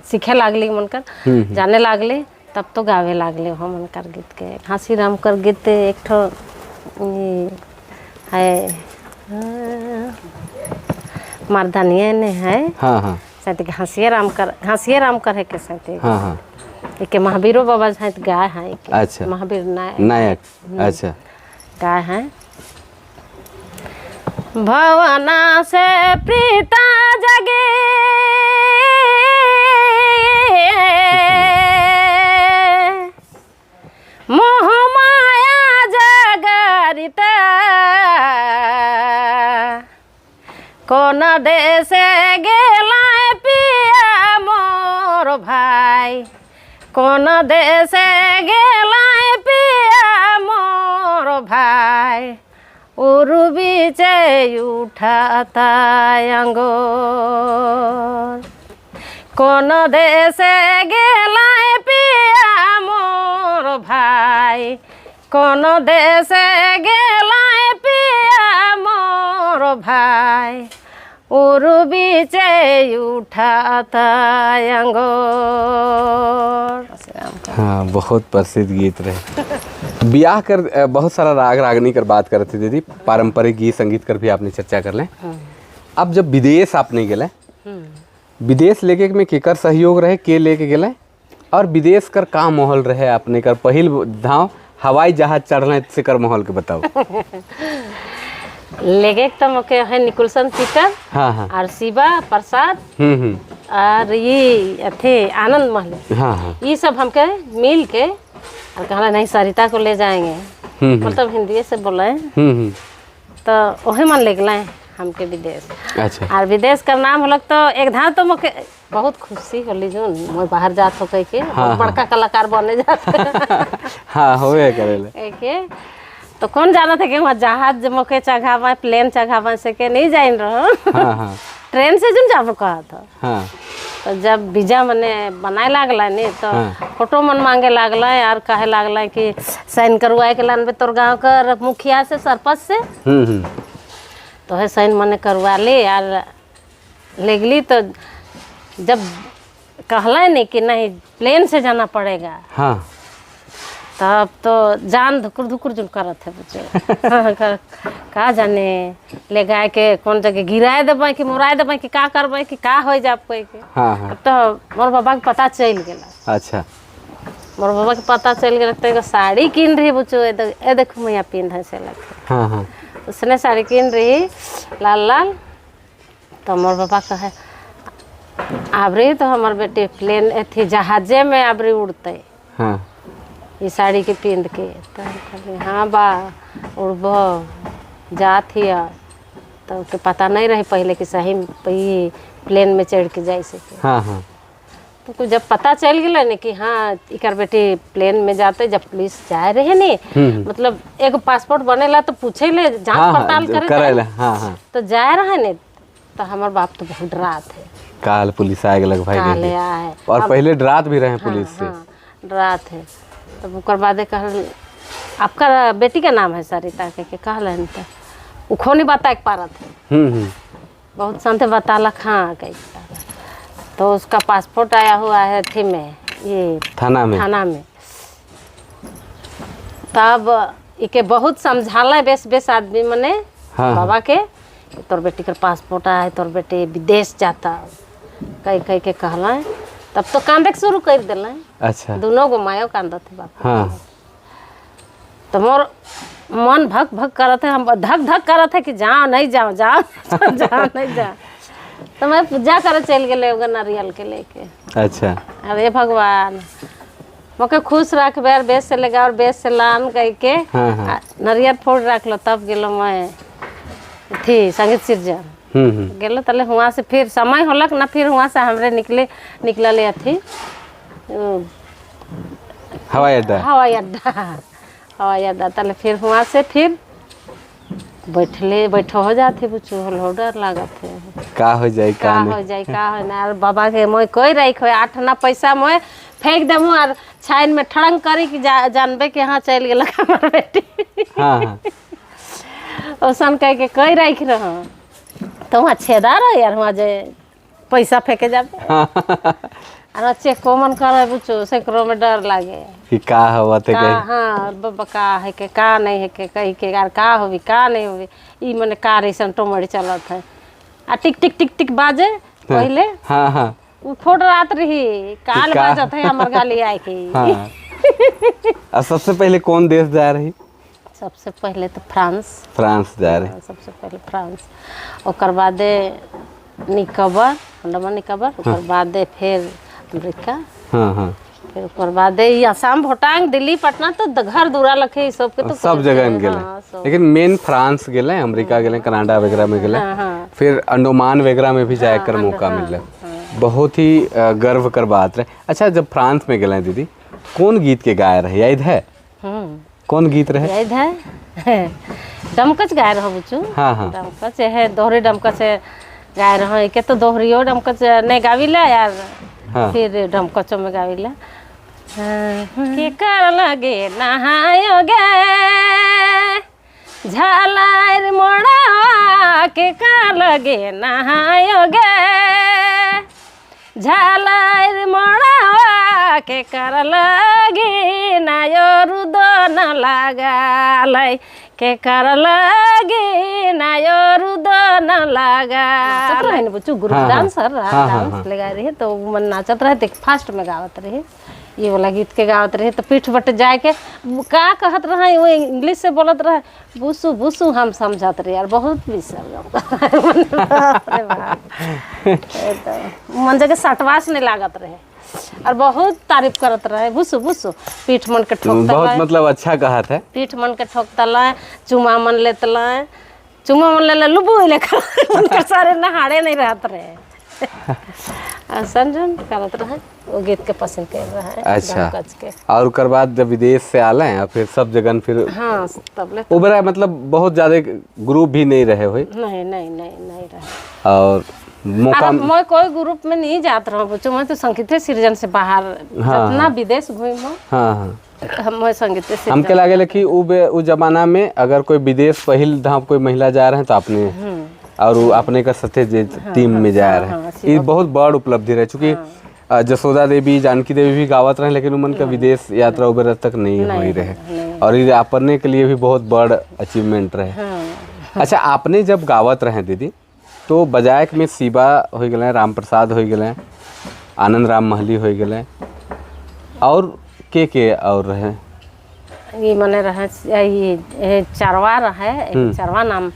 सीखे लागली मनकर, जाने लागले, तब तो गावे लागले हो मनकर गीत के। हाँसी राम कर गीत एक ठो ये है मर्दानिया ने है। हाँ, हाँ। साथ घासिया राम कर है के साथ। हाँ, हाँ। एक महावीरो बाबा साथ गाय है। अच्छा। महावीर नायक। अच्छा। गाय है। भवना से प्रीता जगे मोह माया जगरिता कौन देश गेला पिया मोर भाई, कौन देश गेला पिया मोर भाई, उर्वी से उठाता अंगोर, कौन देश गेला पिया मोर भाई, कौन देश गेला पिया मोर भाई, उर्वी से उठाता अंगोर। हाँ, बहुत प्रसिद्ध गीत रहे। ब्याह कर बहुत सारा राग रागनी कर बात करते थे दीदी, पारंपरिक गीत संगीत कर भी आपने चर्चा कर लें। अब जब विदेश आपने गए, विदेश लेके में केकर सहयोग रहे, के लेके गए, और विदेश कर का माहौल रहे आपने कर पहिल धाव हवाई जहाज चढ़ने से कर माहौल के बताओ। लेगे तो मके है निकुलसन पीटर। हाँ, हाँ। और शिवा प्रसाद। और ये थे आनंद महल। हाँ, हाँ। ये सब हमके मिल के और कहला नहीं सरिता को ले जाएंगे। मतलब हिंदी से बोले। तो वही मन ले गए हमके विदेश। अच्छा। और विदेश का नाम होलक तो एक धाम तो मके बहुत खुशी होली जो मैं बाहर जात हो कह के। हाँ, बड़का कलाकार बने जाते। हाँ, होवे करेले। के तो कौन जाना था कि वहाँ जहाज मौके चढ़ावा, प्लेन चढ़ावा से के नहीं जाइन रहो। हाँ, हाँ। ट्रेन से जुन जाबो कहा था। हाँ। तो जब वीजा मने बनाए लागला नहीं तो हाँ। फोटो मन मांगे लागला यार, कहे लागला कि साइन करवाए के लान बे तोर गांव कर मुखिया से सरपंच से। तो है साइन मने करवा ले यार, लेगली तो जब कहला नहीं कि नहीं प्लेन से जाना पड़ेगा। हाँ। तब तो जान धुकुर धुकुर जुल करत है बच्चे। का जाने ले गाय के कौन जगह गिराए देबे कि मुराए देबे कि का करबे कि का हो जाब कोई के। हाँ, हाँ। तो मोर बाबा के पता चल गेला। अच्छा। मोर बाबा के पता चल गेला तो एगो साड़ी किन रही बच्चो, ए देखो मैं पिन है से लगे। हाँ, हाँ। उसने साड़ी किन रही लाल लाल। तो मोर बाबा कहे आबरी तो हमार बेटे प्लेन थी जहाजे में आबरी उड़ते। हाँ। ये साड़ी के पिंद के। तो हाँ बा उड़बो जात ही। तो के पता नहीं रही पहले कि सही ये प्लेन में चढ़ के जाए सके। हाँ, हाँ। तो जब पता चल गया ना कि हाँ इकर बेटे प्लेन में जाते, जब पुलिस जाए रहे नहीं मतलब एक पासपोर्ट बनेला तो पूछे ले जांच पड़ताल करे। हाँ, हाँ। तो जाए रहे ने तो हमारे बाप तो बहुत डरात है। काल पुलिस आए लग भाई आए और पहले डरात भी रहे पुलिस से। डरात है। तब उकर बादे कहल आपका बेटी का नाम है सरिता के कहलन तो उखो नहीं बता एक पारत है। बहुत संत बताला हाँ कहीं। तो उसका पासपोर्ट आया हुआ है थी में ये थाना में। तब इके बहुत समझाला बेस आदमी मने। हाँ, बाबा के तोर बेटी का पासपोर्ट आया है, तोर बेटे विदेश जाता कहीं के कहला। तब तो कांदे शुरू कर दिला। अच्छा। दोनों को मायो कांदा थे बाप। हाँ। तो मोर मन भक भक करत है, हम धक धक करत है कि जाओ नहीं जाओ जाओ जाओ नहीं जाओ। तो मैं पूजा करे चल गए नारियल के लेके। अच्छा। अरे भगवान मके खुश रख बेर बेस से लगा और बेस से लान कह के। हाँ, हाँ। नारियल फोड़ रख लो। तब गेलो मैं थी संगीत सिरजन गेलो तले हुआ से फिर समय होलक ना, फिर हुआ से हमरे निकला ले थी हवाई अड्डा तले फिर हुआ से फिर बैठो हो जाते बुचू हो डर लागत है का हो जाए का हो जाए का हो ना और बाबा के मोय कोई रख हो 8 आना पैसा मोय फेंक देमु और छाइन में ठड़ंग करी कि जानबे कि हाँ चल गेल हमार बेटी। हाँ हाँ ओसन कह के कोई रख रह तो वहाँ छेदा रह यार वहाँ जे पैसा फेंके जाबे और चेक को मन करे बुचू सेकरो में डर लागे कि का हवा ते का कहीं हाँ बाबा का है के का नहीं है के कही के यार का होवी का नहीं होवी ई मने कार ऐसन टोमड़ी चलत है आ टिक टिक टिक टिक बाजे पहले हाँ हाँ उ फोड़ रात रही काल का? बाजत है हमर गाली आए के हाँ और सबसे पहले कौन देश जा रही? सबसे पहले तो फ्रांस फ्रांस जा रही। सबसे पहले फ्रांस ओकर बादे निकोबार अंडमान निकोबार ओकर बादे फिर अमेरिका हाँ हाँ फिर ओकर बादे ई असम भूटान दिल्ली पटना तो घर दूरा लखे ई सब के तो सब जगह हाँ, गेले सब। लेकिन मेन फ्रांस गेले अमेरिका गेले कनाडा वगैरह में गेले हाँ, हाँ। फिर अंडमान वगैरह में भी जाए कर मौका मिले बहुत ही गर्व कर बात रहे। अच्छा जब फ्रांस में गेले दीदी कौन गीत के गाय रहे याद है? कौन गीत रहे? याद है डमकच गाय रहो बुचू हाँ हाँ डमकच है दोहरे डमकच गाय रहो के तो दोहरियो डमकच नहीं गाविला यार हाँ। फिर डमकचो में गाविला के कर लगे नहायो गे झालार मोड़ा के कर लगे नहायो गे झालार मोड़ा के कर लगे नायो रुदो न लगालै के कर लगे नायो रुदो न लगा नाचत रहे न बच्चू ग्रुप डांसर डांस लगा रही तो मन नाचत रहे देख फास्ट में गावत रहे ये वाला गीत के गावत रहे तो पीठ बट जाए के का कहत रहे वो इंग्लिश से बोलत रहे बुसु बुसु हम समझत रहे यार बहुत बिसर मन जगह सटवास नहीं लागत रहे और बहुत तारीफ करत रहे बुसु बुसु पीठ मन के ठोकता बहुत मतलब अच्छा कहा था पीठ मन के ठोकता चुमा मन लेतला चुमा मन ले लुबू लेकर सारे नहाड़े नहीं रहत रहे संजन करत रहे वो गीत के पसंद कर रहे अच्छा के। और उकर बाद जब विदेश से आले हैं फिर सब जगह फिर हाँ तब ले उबरा मतलब बहुत ज्यादा ग्रुप भी नहीं रहे हुए नहीं रहे और मौका मैं कोई ग्रुप में नहीं जात रहा बच्चों मैं तो संगीत सृजन से बाहर जितना विदेश घूम हाँ हाँ हम संगीत सृजन हमके लागे कि उ जमाना में अगर कोई विदेश पहिल धाम कोई महिला जा रहे हैं तो अपने और अपने का साथे टीम में जा रहे हैं ये बहुत बड़ उपलब्धि रहे चूँकि जसोदा देवी जानकी देवी भी गावत रहे लेकिन उमन का विदेश यात्रा वगैरह तक नहीं हो रहे और ये अपने के लिए भी बहुत बड़ अचीवमेंट रहे। अच्छा आपने जब गावत रहे दीदी तो बजायक में शिवा हो गए राम प्रसाद हो गए आनंद राम महली हो गए और के और रहे ये मने रहे ये चरवा रहे चरवा नाम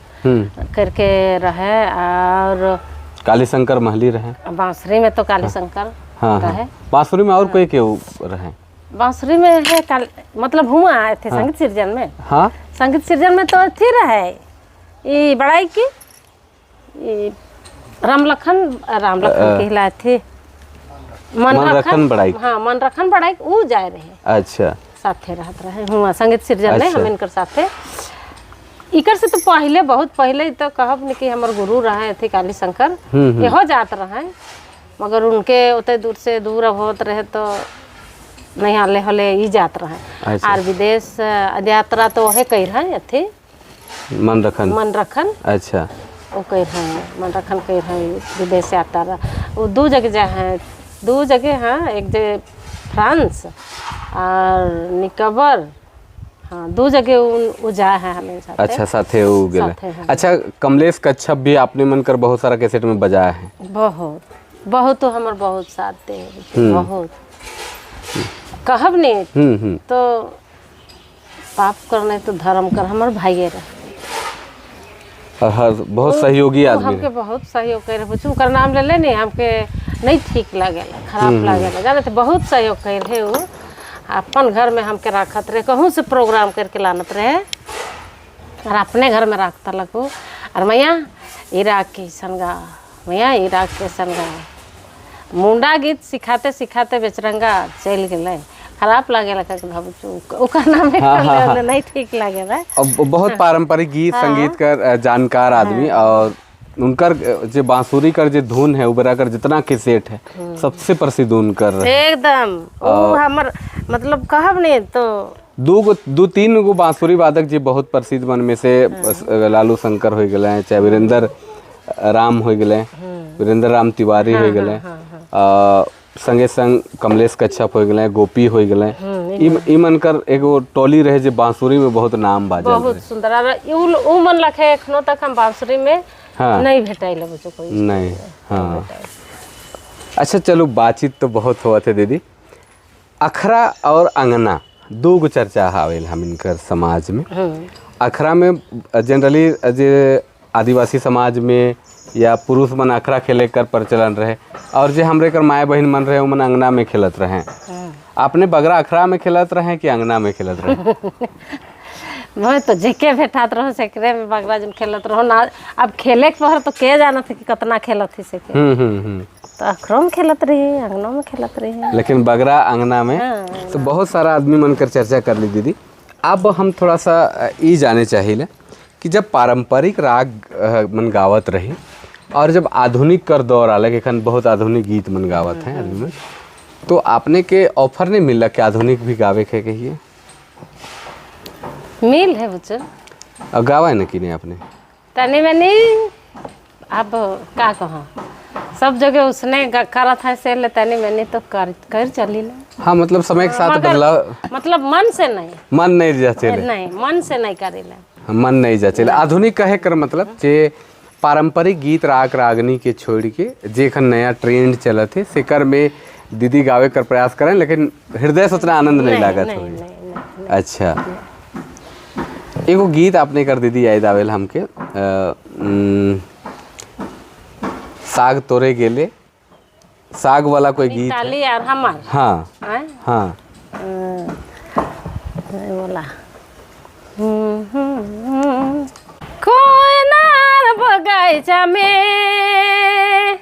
करके रहे और काली शंकर महली रहे बांसुरी में तो काली शंकर रहे बांसुरी में और कोई के रहे बांसुरी में है मतलब हुआ आए थे संगीत सृजन में हाँ संगीत सृजन में तो थी रहे ये बड़ाई की रामलखन कहलाए थे मनरखन बड़ाई हाँ मनरखन बड़ाई वो जाए रहे अच्छा साथे रहत रहे हुआ संगीत सृजन में हम इनकर साथे इकर से तो पहले बहुत पहले तो कहब न कि हमर गुरु रहे थे काली शंकर ये हो जात रहे मगर उनके उतने दूर से दूर होत रहे तो नहीं हाले हले ही जात रहे और विदेश यात्रा तो वह कही रहे थे मनरखन अच्छा वो कही रहे मनरखन कही रहे विदेश यात्रा वो दो जगह जाए दो जगह हाँ एक जगह फ्रांस और निकोबार हाँ दो जगह वो जाए हैं हमें साथे। अच्छा साथे वो गेले अच्छा कमलेश कच्छप भी आपने मन कर बहुत सारा कैसेट में बजाया है बहुत तो हमारे बहुत साथ दे बहुत कहब नहीं तो पाप करने तो धर्म कर हमारे भाई रहे बहुत सहयोगी आदमी हमके बहुत सहयोग कर रहे नाम ले लेने हमके नहीं ठीक लगे खराब लगे जाने तो बहुत सहयोग कर रहे वो अपन घर में हमके रखत रहे कहूँ से प्रोग्राम करके लानत रहे और अपने घर में रखता लगो और मैया इराक के सनगा मैया इराक के सनगा मुंडा गीत सिखाते सिखाते बेचरंगा चल गए खराब लगे लगा के भाबू ओका नाम नहीं ठीक लगे बा। अब बहुत पारंपरिक गीत संगीत कर जानकार आदमी और उनकर जो बांसुरी कर जो धुन है उबरा कर जितना के सेट है सबसे प्रसिद्ध उनकर एकदम वो हमर मतलब कहब नहीं तो दो तीन गो बांसुरी वादक जी बहुत प्रसिद्ध मन में से लालू शंकर हो गए चाहे वीरेंद्र राम हो गए वीरेंद्र राम तिवारी हो गए संगे संग कमलेश कच्छप हो गए गोपी हो गए ई मनकर एगो टोली रहे जो बांसुरी में बहुत नाम बाजल बहुत सुंदर उ मन लखे एखनो तक हम बांसुरी में नहीं भेटाइल कोई नहीं। हाँ अच्छा चलो बातचीत तो बहुत हुआ थे दीदी। अखरा और अंगना दो गो चर्चा हावेल हम इनकर समाज में। अखरा में जनरली जे आदिवासी समाज में या पुरुष मन अखरा खेले कर प्रचलन रहे और जे हमरे कर माए बहन मन रहे मन अंगना में खेलत रहे। आपने बगरा अखरा में खेलत रहे कि अंगना में खेलत रहे? मैं तो जेके भेटात रहो सेकरे में बगरा जन खेलत रहो ना। अब खेले के पहर तो के जाना थे कि कितना खेलत थी सेके। तो अखरों में खेलत रही अंगनों में खेलत रही लेकिन बगरा अंगना में। तो बहुत सारा आदमी मन कर चर्चा कर ली दीदी। अब हम थोड़ा सा ये जाने चाहिए कि जब पारंपरिक राग मन गावत रही और जब आधुनिक कर दौर आल कि एखन बहुत आधुनिक गीत मन गावत हैं आदमी, तो आपने के ऑफर नहीं मिला कि आधुनिक भी गावे के कहिए? मिल है बच्चों और गावा है ना कि नहीं आपने? तनी मनी अब का कहा सब जगह उसने करत है से ले तनी मनी तो कर चली ले। हाँ मतलब समय के साथ बदलाव मतलब मन से नहीं नहीं मन से नहीं करेला मन नहीं जाचे। आधुनिक कहे कर मतलब जे पारंपरिक गीत राग रागनी के छोड़ के जेखन नया ट्रेंड चलत है सेकर में दीदी गावे कर प्रयास करें लेकिन हृदय से उतना आनंद नहीं लागत हो। अच्छा एगो गीत आपने कर दीदी याद आवेल हमके साग तोरे गेले साग वाला कोई गीत है? हाँ हाँ बोला कोई नार बगैचा में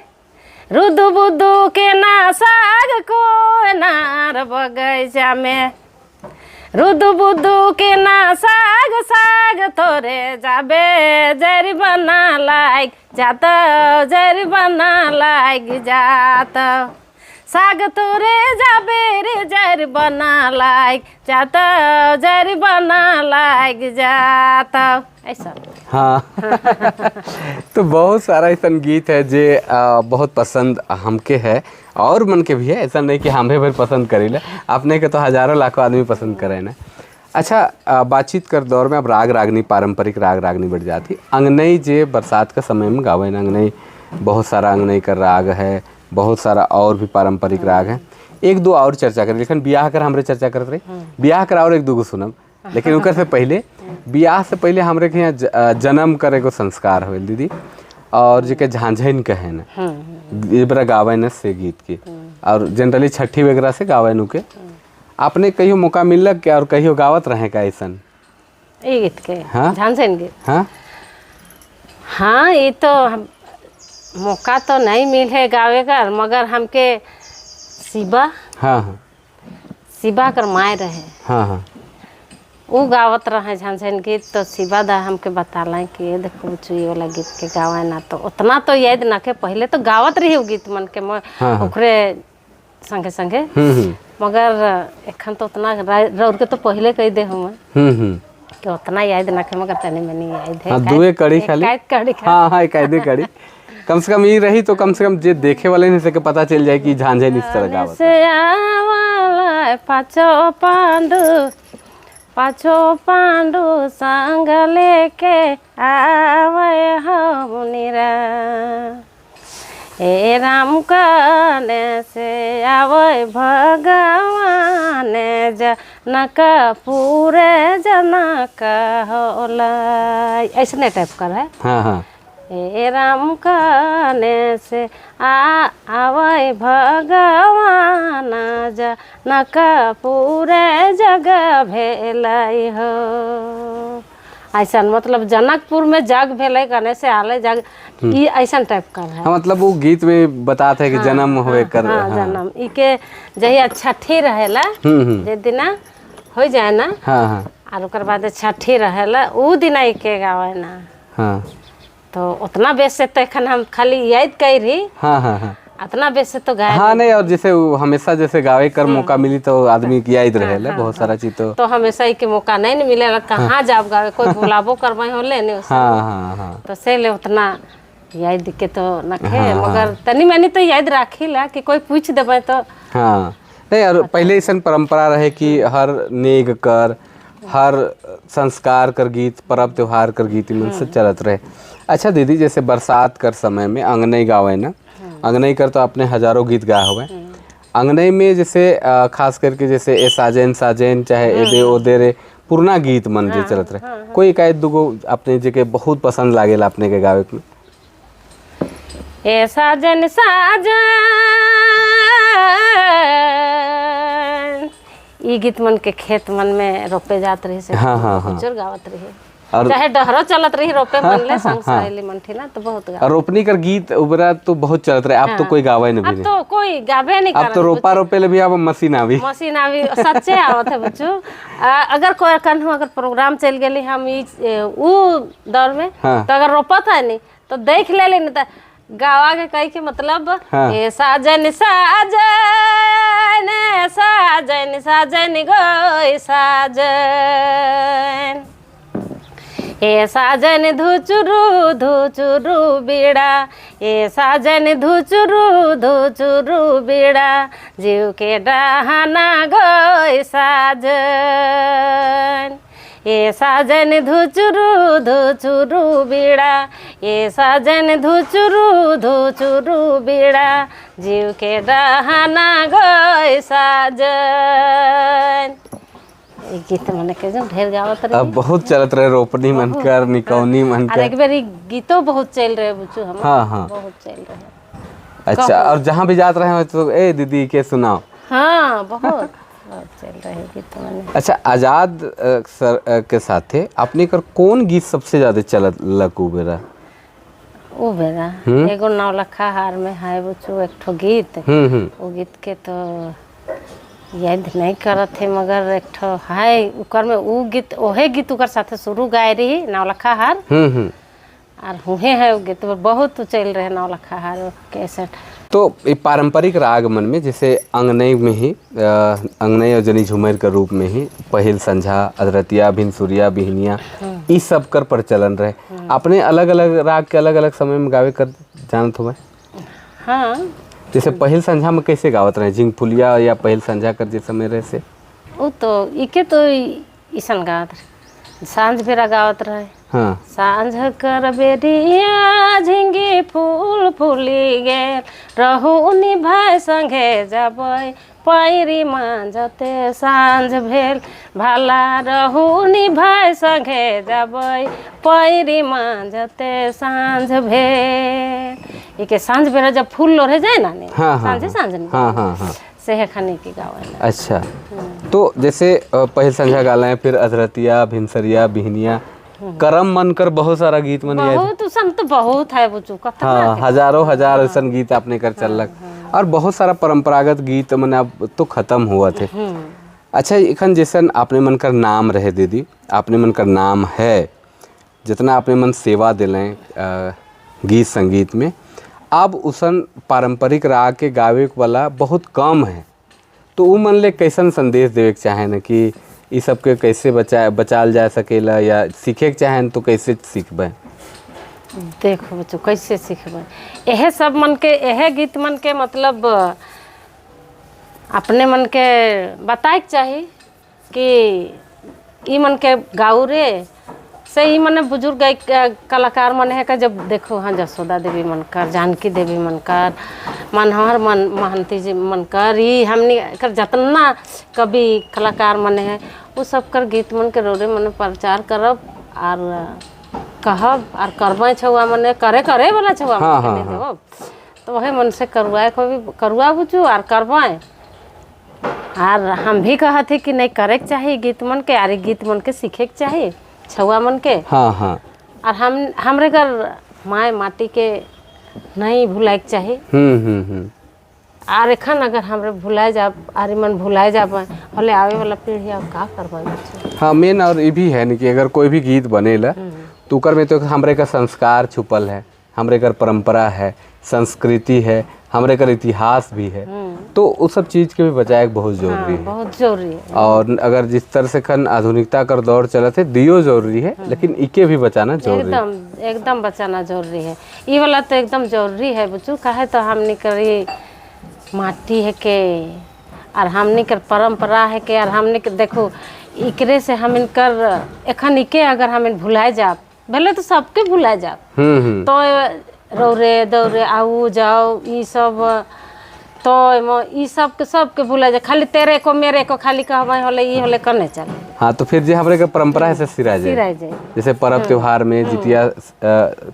रुदु बुदु के ना साग कोई नार बगैचा में रुदु बुदु के ना साग साग तोरे जाबे जरी बना लाइक जात जरी बना लाइक जात साग तोरे जाबे रे जरी बना लाइक जात जरी बना लाइक जात ऐसा। हाँ तो बहुत सारा ऐसा गीत है जे बहुत पसंद हमके है और मन के भी है। ऐसा नहीं कि हमें भी पसंद करेला अपने के तो हजारों लाखों आदमी पसंद करे ना। अच्छा बातचीत कर दौर में अब राग रागनी पारंपरिक राग रागनी बढ़ जाती। अंगनई जे बरसात का समय में गावे ना अंगनई बहुत सारा अंगनई का राग है बहुत सारा और भी पारंपरिक राग है। एक दो और चर्चा करें लेकिन ब्याह कर हमरे चर्चा करते रही ब्याह कर और एक दो सुनब लेकिन उनकर से पहले ब्याह से पहले हमरे के यहाँ जन्म करे को संस्कार हो दीदी और जो झांझन कहे न ये बड़ा गावे न से गीत के और जनरली छठी वगैरह से गावे नु के आपने कहियो मौका मिलक क्या और कहियो गावत रहे का ऐसन गीत के? हाँ झांझन गीत हाँ हाँ ये तो मौका तो नहीं मिले गावे का मगर हमके शिवा हाँ शिवा कर माए रहे हाँ वो गावत रहे झांझन गीत। तो शिवा दा हमके बताला कि ये देखो चुई वाला गीत के गावे ना तो उतना तो याद ना के पहले तो गावत रही वो गीत मन के ओकरे संगे संगे मगर एखन तो उतना रौर के तो पहले कह दे हम कि उतना याद ना के मगर तनी मनी याद है। दुए कड़ी खाली हाँ हाँ कायदे कड़ी कम से कम ये रही तो कम से कम जे देखे वाले नहीं सके पता चल जाए कि झांझन इस तरह गावत है। पाछो पांडु संग लेके आवे मुनिरा हे राम कने से आवे भगवान जनक पूरे जनक होला ऐसे टाइप का है। हाँ हाँ हे राम कने से आवे भगवान जनक पूरे जग भेलै हो ऐसा मतलब जनकपुर में जग भेले गणेश से आले जग ई ऐसा टाइप का है। हाँ मतलब वो गीत में बताते हैं कि जन्म होए कर। हाँ, जन्म ई के जहिया छठी रहेला जे दिना हो जाए ना। हाँ हाँ और ओकर बाद छठी रहेला उ दिन ई के गावे ना। हाँ तो उतना बेस से तो एखन हम खाली याद कर रही। हाँ हाँ हाँ उतना बेस से तो गाय हाँ नहीं, और जैसे वो हमेशा जैसे गावे कर मौका मिली तो आदमी की याद रहेला बहुत सारा चीज तो हमेशा ही के मौका नहीं मिलेला। कहाँ जाब गावे कोई बुलाबो करवाई हो लेने हाँ हाँ हाँ तो से ले उतना याद के तो नखे मगर तनी मैंने तो याद राखी ला कि कोई पूछ देबे तो। हाँ नहीं, और पहले ऐसा परंपरा रहे कि हर नेग कर हर संस्कार कर गीत पर्व त्योहार कर गीत मन से चलत रहे। अच्छा दीदी, जैसे बरसात कर समय में अंगनई गावे ना, अंगनई कर तो आपने हजारों गीत गाए हुए। अंगनई में जैसे खास करके जैसे ए साजन साजन चाहे एदे ओदे रे पुराना गीत मन जे चलत रहे, कोई एक दुगो अपने जे बहुत पसंद लागेला अपने के गावे में? ए साजन साजन ई गीत मन के खेत मन में रोपे जात रही से गुजर गावत रही और चाहे डहरो चलत रही रोपे मन ले संग सहेली मन थी ना तो बहुत गावत। रोपनी कर गीत उबरा तो बहुत चलत रहे। अब तो कोई गावे नहीं, अब तो कोई गावे नहीं। अब तो रोपा रोपे ले भी अब मशीन आ भी सच्चे आवत है बच्चू। अगर कोई कन्हू अगर प्रोग्राम चल गेली हम उ दौर में तो अगर रोपत है नहीं तो देख ले नहीं तो गावा के कही के मतलब ए साजन साजन साजन साजन गो साजन ए साजन धुचुरु धुचुरु बीड़ा ए साजन धुचुरु धुचुरु बीड़ा जीव के डहाना गो साजन ए साजन धुचुरु धुचुरु बीड़ा ए साजन धुचुरु धुचुरु बीड़ा जीव के डहाना गो साजन। गीत मन के जो ढेर गावत रहे। अब बहुत चलत रहे रोपनी मन कर निकौनी मन कर। एक बार गीतों बहुत चल रहे बुच्चू हम। हाँ हाँ बहुत चल रहे। अच्छा, और जहाँ भी जात रहे तो ए दीदी के सुनाओ। हाँ बहुत चल रहे गीत मन। अच्छा, आजाद सर के साथे अपने कर कौन गीत सबसे ज्यादा चलत लकू बेरा? ओ बेरा एगो नौलखा हार में है बुच्चू एक ठो गीत। वो गीत के तो याद नहीं करत थे मगर एक ठो है उकर में उ गीत ओहे गीत उकर साथे शुरू गाय रही नौलखा हार। और हुए है वो गीत बहुत चल रहे नौलखा हार कैसेट। तो ये पारंपरिक राग मन में जैसे अंगनई में ही अंगनई और जनी झूमर के रूप में ही पहिल संझा अदरतिया भिनसुरिया बिहनिया ये सब कर प्रचलन रहे। अपने अलग अलग राग के अलग अलग समय में गावे कर जानत हुए? हाँ जैसे पहिल संझा में कैसे गावत रहे, जिंग फुलिया या पहिल संझा कर जिस समय रहे से? वो तो इके तो ईसन गावत रहे, सांझ बेरा गावत रहे। हाँ सांझ कर बेरिया झिंगी फूल फूली गेल रहू निभाय संगे जबै पैरी मांझते सांझ भेल भाला रहू निभाय संगे जबै पैरी मांझते सांझ भेल। इके सांझ बेरा जब फूल लोढ़े जाए ना सांझे सांझ से खाने की गावे। अच्छा, तो जैसे पहिल संझा गाला है, फिर अदरतिया भिनसरिया बिहनिया करम मन कर बहुत सारा गीत मन बहुत उसम तो बहुत है बुचू। हाँ हजारों हजार ऐसा गीत आपने कर चलक और बहुत सारा परंपरागत गीत मन अब तो खत्म हुआ थे। अच्छा, इखन जैसन आपने मन कर नाम रहे दीदी, आपने मन कर नाम है जितना आपने मन सेवा दिलें गीत संगीत में, अब उसन पारंपरिक राग के गावे वाला बहुत कम है। तो वो मन ले कैसन संदेश देवे के चाहे न कि ये सब के कैसे बचाल जा सकेला या सीखे के चाहे तो कैसे सीखबे? देखो बच्चों कैसे सीखबे यह सब मन के यह गीत मन के मतलब अपने मन के बताए के चाहिए कि ई मन के गाऊ रे से ही मन बुजुर्ग कलाकार मन है का। जब देखो हाँ जसोदा देवी मनकर, जानकी देवी मनकर, मनोहर महंती जी मनकर, ये हमने कर जितना कभी कलाकार मन है वो सब कर गीत मन के रोरे मन प्रचार करब और कहब और करबे छुआ मन करे करे वाला छुआ मन देव तो वही मन से करवाए को भी करवा बुझू और करवाए। और हम भी कहते कि नहीं करे के चाहिए गीत मन के, और गीत मन के सीखे के चाहिए छुआ मन के। हाँ हाँ। और हमरे घर माए माटी के नहीं भुलाए के चाहिए। और एखन अगर हमरे भुलाए जा आरी मन भुलाए जा हले आवे वाला पीढ़ी अब का करबा। हाँ मेन और ये भी है न कि अगर कोई भी गीत बनेला तो उकर में तो हमरे का संस्कार छुपल है, हमरे का परंपरा है, संस्कृति है, हमरे का इतिहास भी है, तो उस सब चीज़ के भी बचाए बहुत जरूरी है। बहुत जरूरी है। और अगर जिस तरह से खन आधुनिकता कर दौर चलत है दियो जरूरी है, लेकिन इके भी बचाना जरूरी है। एकदम बचाना जरूरी है। ये वाला तो एकदम जरूरी है बुचू। काहे तो हमनी करी माटी है के और हमनी कर परंपरा है के और हमनी के देखो इकरे से हम इनकर एखन इके अगर हम भुलाए जा भले तो सबके भुलाए जा तो रौरे दौरे आओ जाओ ये सब तो ये सबके भुला जा। खाली तेरे को मेरे को खाली कहबे होले ये होले करने चले। हाँ तो फिर जे हमरे का परंपरा है से सिरा जाए। जैसे पर्व त्योहार में जितिया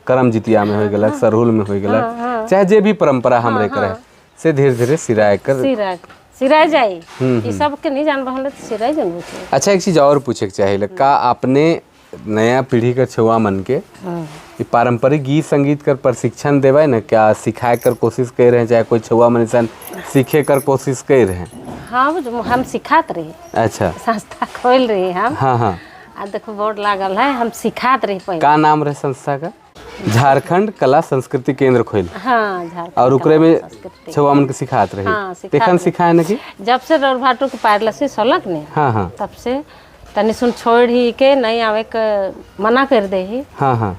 करम जितिया में हो गलक, सरहुल में हो गलक, चाहे जे भी परंपरा हमरे करे से धीरे धीरे सिराए कर सिराए जाए। ये सब के नहीं जानबा होले तो सिराए जानबो। अच्छा एक चीज और पूछे के चाहिए, का आपने नया पीढ़ी का छुआ मन के ये पारंपरिक गीत संगीत कर प्रशिक्षण देवे न, क्या सिखाए कर कोशिश कर रहे हैं, चाहे कोई छुआ मन इंसान सीखे कर कोशिश कर रहे हैं? हाँ हम सिखात रहे। अच्छा संस्था खोल रहे हम। हाँ हाँ। आ देखो बोर्ड लागल है, हम सिखात रहे पहले। का नाम रहे संस्था का? झारखंड कला संस्कृति केंद्र खोल। हाँ झारखंड। और उकरे में छुआ मन के सिखात रहे। हाँ, देखन सिखाए न की जब से रौर भाटू के पैरालिसिस होलक ने। हाँ हाँ। तब से तनी सुन छोड़ ही के नहीं आवे के मना कर दे ही। हाँ हाँ।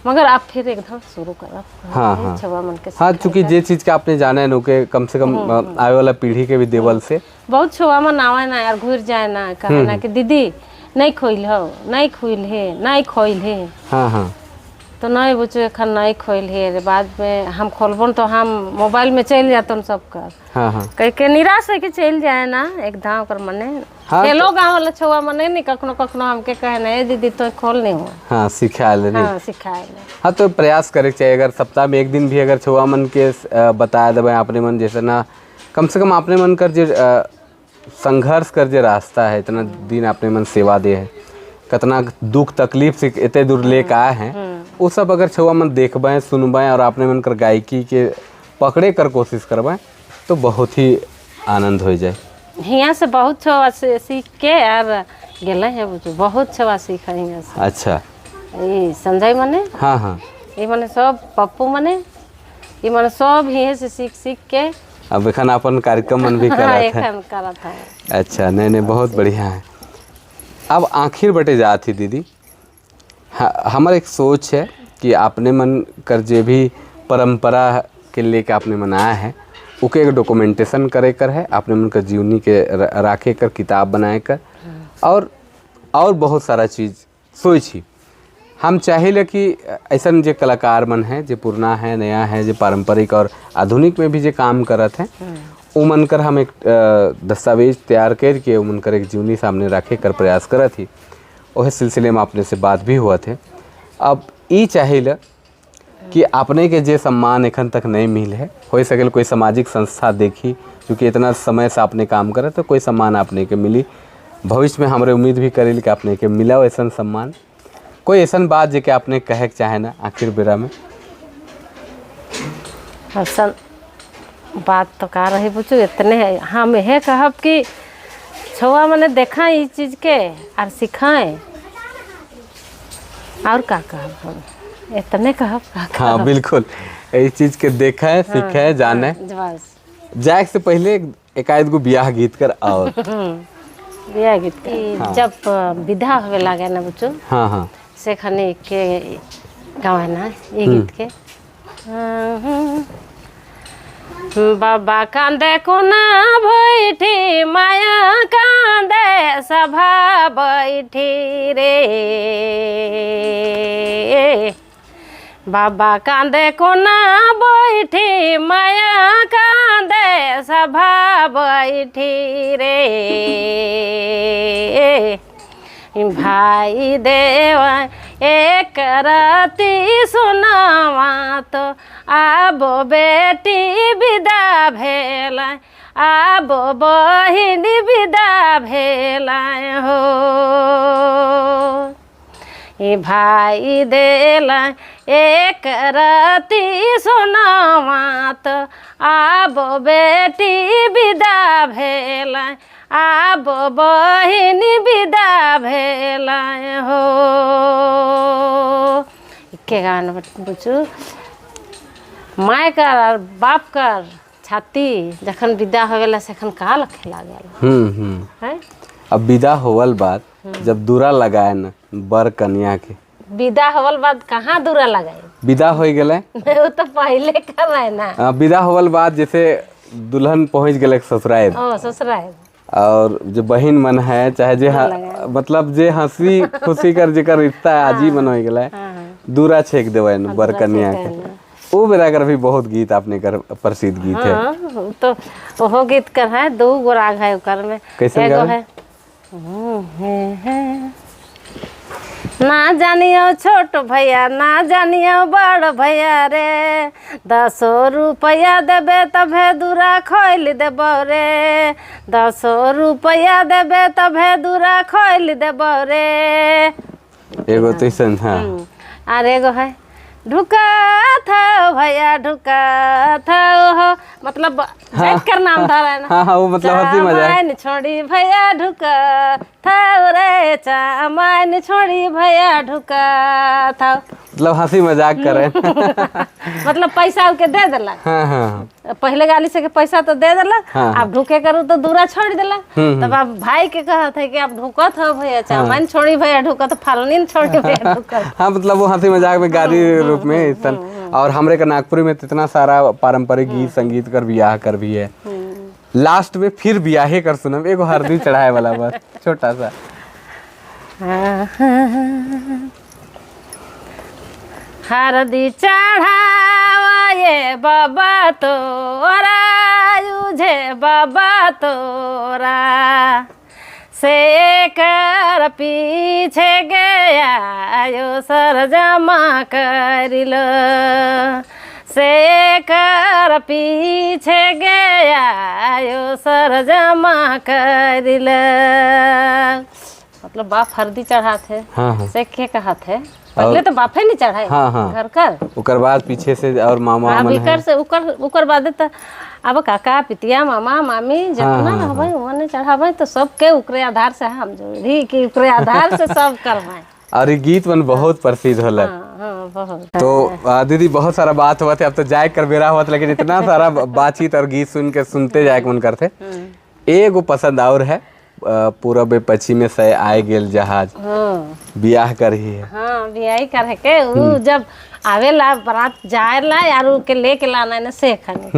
मगर आप फिर एकदम शुरू करब। हाँ हाँ। छुआ मन के हाँ चूंकि जे चीज के आपने जाना है नुके कम से कम आवे वाला पीढ़ी के भी देवल से बहुत छुआ मन आवे ना यार घुर जाए ना कहे ना कि दीदी नहीं खोइल हो, नहीं खोइल है, नहीं खोइल है। हाँ हाँ। तो नहीं बुझो एखन नहीं खोइल है। बाद में हम खोलबन तो हम मोबाइल में चल जातन सब कर। हाँ हाँ। कह के निराश है कि चल जाए ना एकदम कर मने। हाँ, खेलो गाँव वाला छुआ मने नहीं कखनो कखनो हमके कहे ना दीदी तो खोल नहीं हुआ। हाँ सिखा ले। हाँ सिखाए। हाँ तो प्रयास करे चाहिए, अगर सप्ताह में एक दिन भी अगर छुआ मन के बताया देवे अपने मन जैसे ना कम से कम अपने मन कर जे संघर्ष कर जे रास्ता है, इतना दिन अपने मन सेवा दे है, कितना दुख तकलीफ से इतने दूर लेके आए हैं, वो सब अगर छुआ मन देखबें सुनबें और अपने मन कर गायकी के पकड़े कर कोशिश करबें तो बहुत ही आनंद हो जाए। यहाँ से बहुत छुआ सीख के यार गेले हैं बुझो, बहुत छुआ सीखा यहाँ से। अच्छा ये संजय मने। हाँ हाँ। ये मने सब पप्पू मने ये मने सब यहीं से सीख के अब एखन अपन कार्यक्रम मन भी करत है। अच्छा नहीं नहीं बहुत बढ़िया है। अब आखिर बटे जाती दीदी, हमार एक सोच है कि आपने मन कर जे भी परंपरा के लेके आपने मनाया है उके एक डॉक्यूमेंटेशन करे कर है, आपने मन कर जीवनी के राखे कर किताब बनाए कर और बहुत सारा चीज़ सोची। हम चाहिए कि ऐसा जे कलाकार मन है जे पुराना है नया है जे पारंपरिक और आधुनिक में भी जे काम करत हैं वो मन कर हम एक दस्तावेज तैयार करके मन कर एक जीवनी सामने रखे कर प्रयास करत ही। वह सिलसिले में अपने से बात भी हुआ थे। अब ये चाहिए कि अपने के जे सम्मान एखन तक नहीं मिल है, हो सके कोई सामाजिक संस्था देखी क्योंकि इतना समय से आपने काम करे तो कोई सम्मान आपने के मिली। भविष्य में हमारे उम्मीद भी करें कि आपने के मिला ऐसा सम्मान। कोई ऐसा बात जे के आपने कहे के चाहे ना आखिर बेरा में? ऐसा बात तो का रही बुझू इतने है। हम यह कहब कि छुआ मैंने देखा इस चीज़ के और सिखाएं और का कहब हम इतने कहब। हाँ बिल्कुल इस चीज़ के देखा है सीखा है जाने जाए से पहले एक आध गो ब्याह गीत कर और ब्याह गीत के जब विधा होवे लगे ना बुझू। हाँ हाँ से खने के गाँव है ना ये गीत के बाबा कांदे कोना बैठी माया कांदे सभा बैठी रे। बाबा कांदे कोना बैठी माया कांदे सभा बैठी रे। भाई देवा एक राती सुनावा तो आबो बेटी विदा भेला आबो बहिनी विदा भेला हो। ए भाई देला एक रती सोनामात आब बेटी विदा भेला आब बहिन विदा भेला हो के गाना बुझू माय कर और बाप कर छाती जखन विदा हो गेला सेखन कहा लखे लागल है। अब विदा होवल बाद जब दूरा लगाए न बर कन्या के विदा होवल बाद कहाँ दूरा लगाए विदा हो गेले वो तो पहले कर रहे ना। विदा होवल बाद जैसे दुल्हन पहुंच गेले ससुराल ओ ससुराल और जो बहिन मन है चाहे जे मतलब जे हंसी खुशी कर जेकर रिश्ता है आजीवन हो गेला दूरा छेक देवे न बर कन्या के वो बेरा कर भी बहुत गीत आपने कर प्रसिद्ध गीत है। तो ओहो गीत कर है दो गो राग है ओकर में कैसे एगो है ना जानियो छोट भैया ना जानियो बड़ भैया रे 10 रुपया देबे तभे दूरा खोल देबो रे 10 रुपया देबे तभे दूरा खोल देबो रे एगो तैसन हाँ और एगो है ढुका था भैया ढुका था हो मतलब जाट कर नाम था ना। हाँ वो मतलब हंसी मजाक छोड़ी भैया ढुका था रे चामान छोड़ी भैया ढुका था मतलब हंसी मजाक करे मतलब पैसा के दे देलक हाँ पहले गाली से के पैसा तो दे देलक आप ढुके करू तो दूरा छोड़ देलक तब आप भाई के कहा था कि आप ढुकत हो भैया चामान छोड़ी भैया ढुका तो फलनी छोड़ी भैया ढुका हाँ मतलब वो हंसी मजाक में गाली रूप में इसन। और हमरे का नागपुर में इतना सारा पारंपरिक गीत संगीत कर बियाह कर भी है लास्ट में फिर बियाहे कर सुनम एगो हरदी चढ़ाए वाला बस छोटा सा हरदी चढ़ावा ये बाबा तोरा युझे बाबा तोरा से कर पीछे गया यो सर जमा करिल से कर पीछे गया यो सर जमा करिल मतलब बाप हरदी चढ़ाते हाँ से के कहा थे पहले तो बापे नहीं चढ़ाए हाँ घर कर उकर बाद पीछे से और मामा मन है से उकर बाद तो अब काका पितिया मामा मामी जितना रहबे उन्हें चढ़ाबे तो सबके उकरे आधार से हम जोड़ी कि उकरे आधार से सब करवाए और ये गीत मन बहुत प्रसिद्ध होला बहुत। तो दीदी बहुत सारा बात हुआ थे अब तो जाए कर बेरा हुआ था लेकिन इतना सारा बातचीत और गीत सुन के सुनते जाए मन करते एगो पसंद और है पूरब पश्चिम से आए गेल जहाज बियाह कर ही है हाँ बियाह कर के उ जब आवेला बारात जाएला यार के लेके लाना न से खाने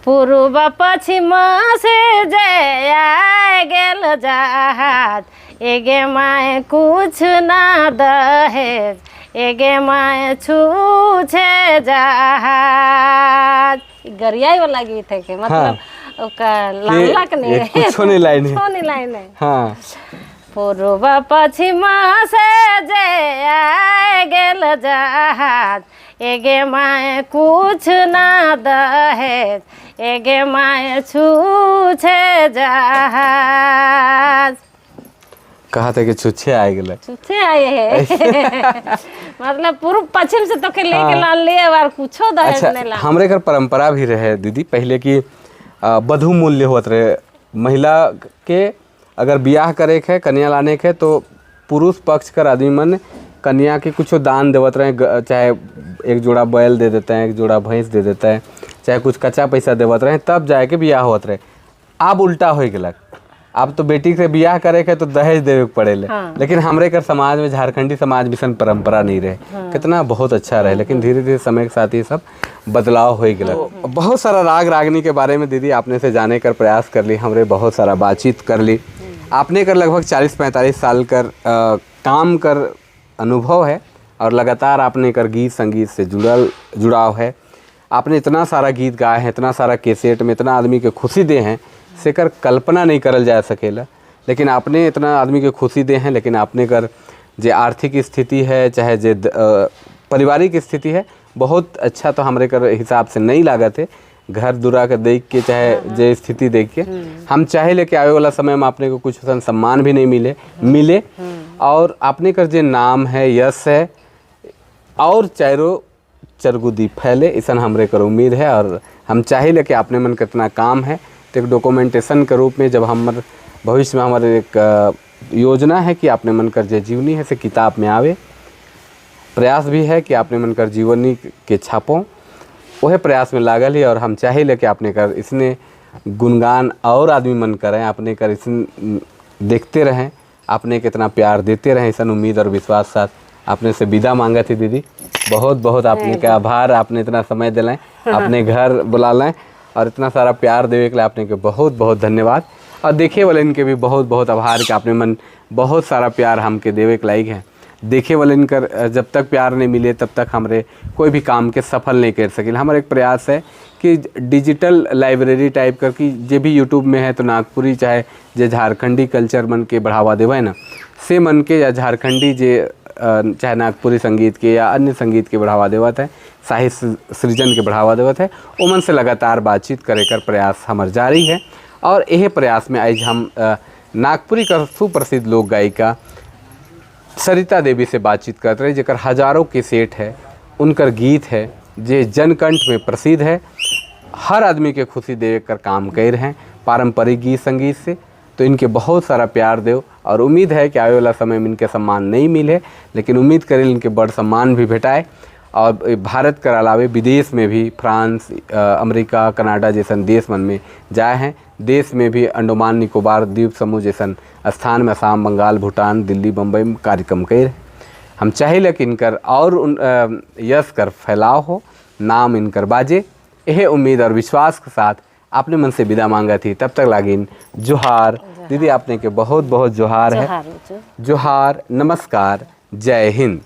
पूर्व पश्चिम से जय आए गेल जहाज एगे माए कुछ ना दहेज एगे माए छूछे जहाज गरियाई वाला गीत है के मतलब लाला के नहीं छोने लाइन है छोने लाइन है हाँ पूर्व पश्चिम से जय आए गेल जहाज एगे माए कुछ ना दहेज एगे माए छूछे जहाज कहा था कि छुच्छे आए गेले छुच्छे आए है मतलब पूर्व पश्चिम से तो के लेके लान लिए और कुछो दहेज नहीं ला। हमरे घर परंपरा भी रहे दीदी पहले की बधू मूल्य होत रहे महिला के अगर बियाह करे के कन्या लाने के तो पुरुष पक्ष कर आदमी मन कन्या के कुछ दान देवत रहे चाहे एक जोड़ा बैल दे देते हैं एक जोड़ा भैंस दे देता है चाहे कुछ कच्चा पैसा देवत रहे तब जाए के बियाह होत रहे। अब उल्टा हो गेलक अब तो बेटी से बियाह करे के तो दहेज देवे के पड़े लेकिन हमरे कर समाज में झारखंडी समाज मिशन परंपरा नहीं रहे कितना बहुत अच्छा रहे लेकिन धीरे धीरे समय के साथ ही सब बदलाव हो गया। बहुत सारा राग रागनी के बारे में दीदी आपने से जाने कर प्रयास कर ली हमरे बहुत सारा बातचीत कर ली आपने कर लगभग 40-45 साल कर काम कर अनुभव है और लगातार आपने कर गीत संगीत से जुड़ाव है। आपने इतना सारा गीत गाए हैं इतना सारा कैसेट में इतना आदमी के खुशी दे हैं से कर कल्पना नहीं करल जा सकेला लेकिन आपने इतना आदमी के खुशी दे हैं लेकिन आपने कर जे आर्थिक स्थिति है चाहे जे पारिवारिक स्थिति है बहुत अच्छा तो हमारे कर हिसाब से नहीं लागत है घर दुरा के देख के चाहे जे स्थिति देख के हम चाहे ले कि आवे वाला समय में अपने को कुछ अइसन सम्मान भी नहीं मिले और अपने कर जे नाम है, यश है और चारों चरगुदी फैले, ऐसा हमरे कर उम्मीद है। और हम चाहे ले कि अपने मन कितना काम है तो एक डॉक्यूमेंटेशन के रूप में जब हम भविष्य में हमारे एक योजना है कि अपने मन कर जे जीवनी है से किताब में आवे, प्रयास भी है कि अपने मन कर जीवनी के छापों, वह प्रयास में लागल ही। और हम चाहे ले कि अपने कर इसने गुणगान और आदमी मन करें, अपने कर इसने देखते रहें, अपने कितना प्यार देते रहें, ऐसा उम्मीद और विश्वास साथ अपने से विदा मांगा थी। दीदी बहुत बहुत आपने का आभार, आपने इतना समय दिलाएं, अपने घर बुला लें और इतना सारा प्यार देवे के लिए आपने के बहुत बहुत धन्यवाद। और देखे वाले इनके भी बहुत बहुत आभार कि आपने मन बहुत सारा प्यार हमके देवे के लायक है। देखे वाले इनकर जब तक प्यार नहीं मिले तब तक हमरे कोई भी काम के सफल नहीं कर सके। हमारा एक प्रयास है कि डिजिटल लाइब्रेरी टाइप कर कि जे भी यूट्यूब में है तो नागपुरी चाहे जे झारखंडी कल्चर मन के बढ़ावा देवे ना, से मन के या झारखंडी जे चाहे नागपुरी संगीत के या अन्य संगीत के बढ़ावा देवत है, साहित्य सृजन के बढ़ावा देवत है, उमन से लगातार बातचीत करे कर प्रयास हमार जारी है। और यह प्रयास में आज हम नागपुरी का सुप्रसिद्ध लोक गायिका सरिता देवी से बातचीत करते रहे, जेकर हजारों के सेट है, उनकर गीत है जे जनकंठ में प्रसिद्ध है, हर आदमी के खुशी दे कर काम कर रहे हैं पारंपरिक गीत संगीत से। तो इनके बहुत सारा प्यार दो और उम्मीद है कि आने वाला समय में इनके सम्मान नहीं मिले, लेकिन उम्मीद करें इनके बड़ सम्मान भी भेटाए। और भारत के अलावे विदेश में भी फ्रांस, अमेरिका, कनाडा जैसन देश मन में जाए हैं। देश में भी अंडमान निकोबार द्वीप समूह जैसन स्थान में असम, बंगाल, भूटान, दिल्ली, मुंबई में कार्यक्रम कर। हम चाहे कि इनकर और यश कर फैलाव हो, नाम इनकर बाजे, यह उम्मीद और विश्वास के साथ आपने मन से विदा मांगा थी। तब तक लागिन जोहार दीदी, आपने के बहुत बहुत जोहार है। जोहार, नमस्कार, जय हिंद।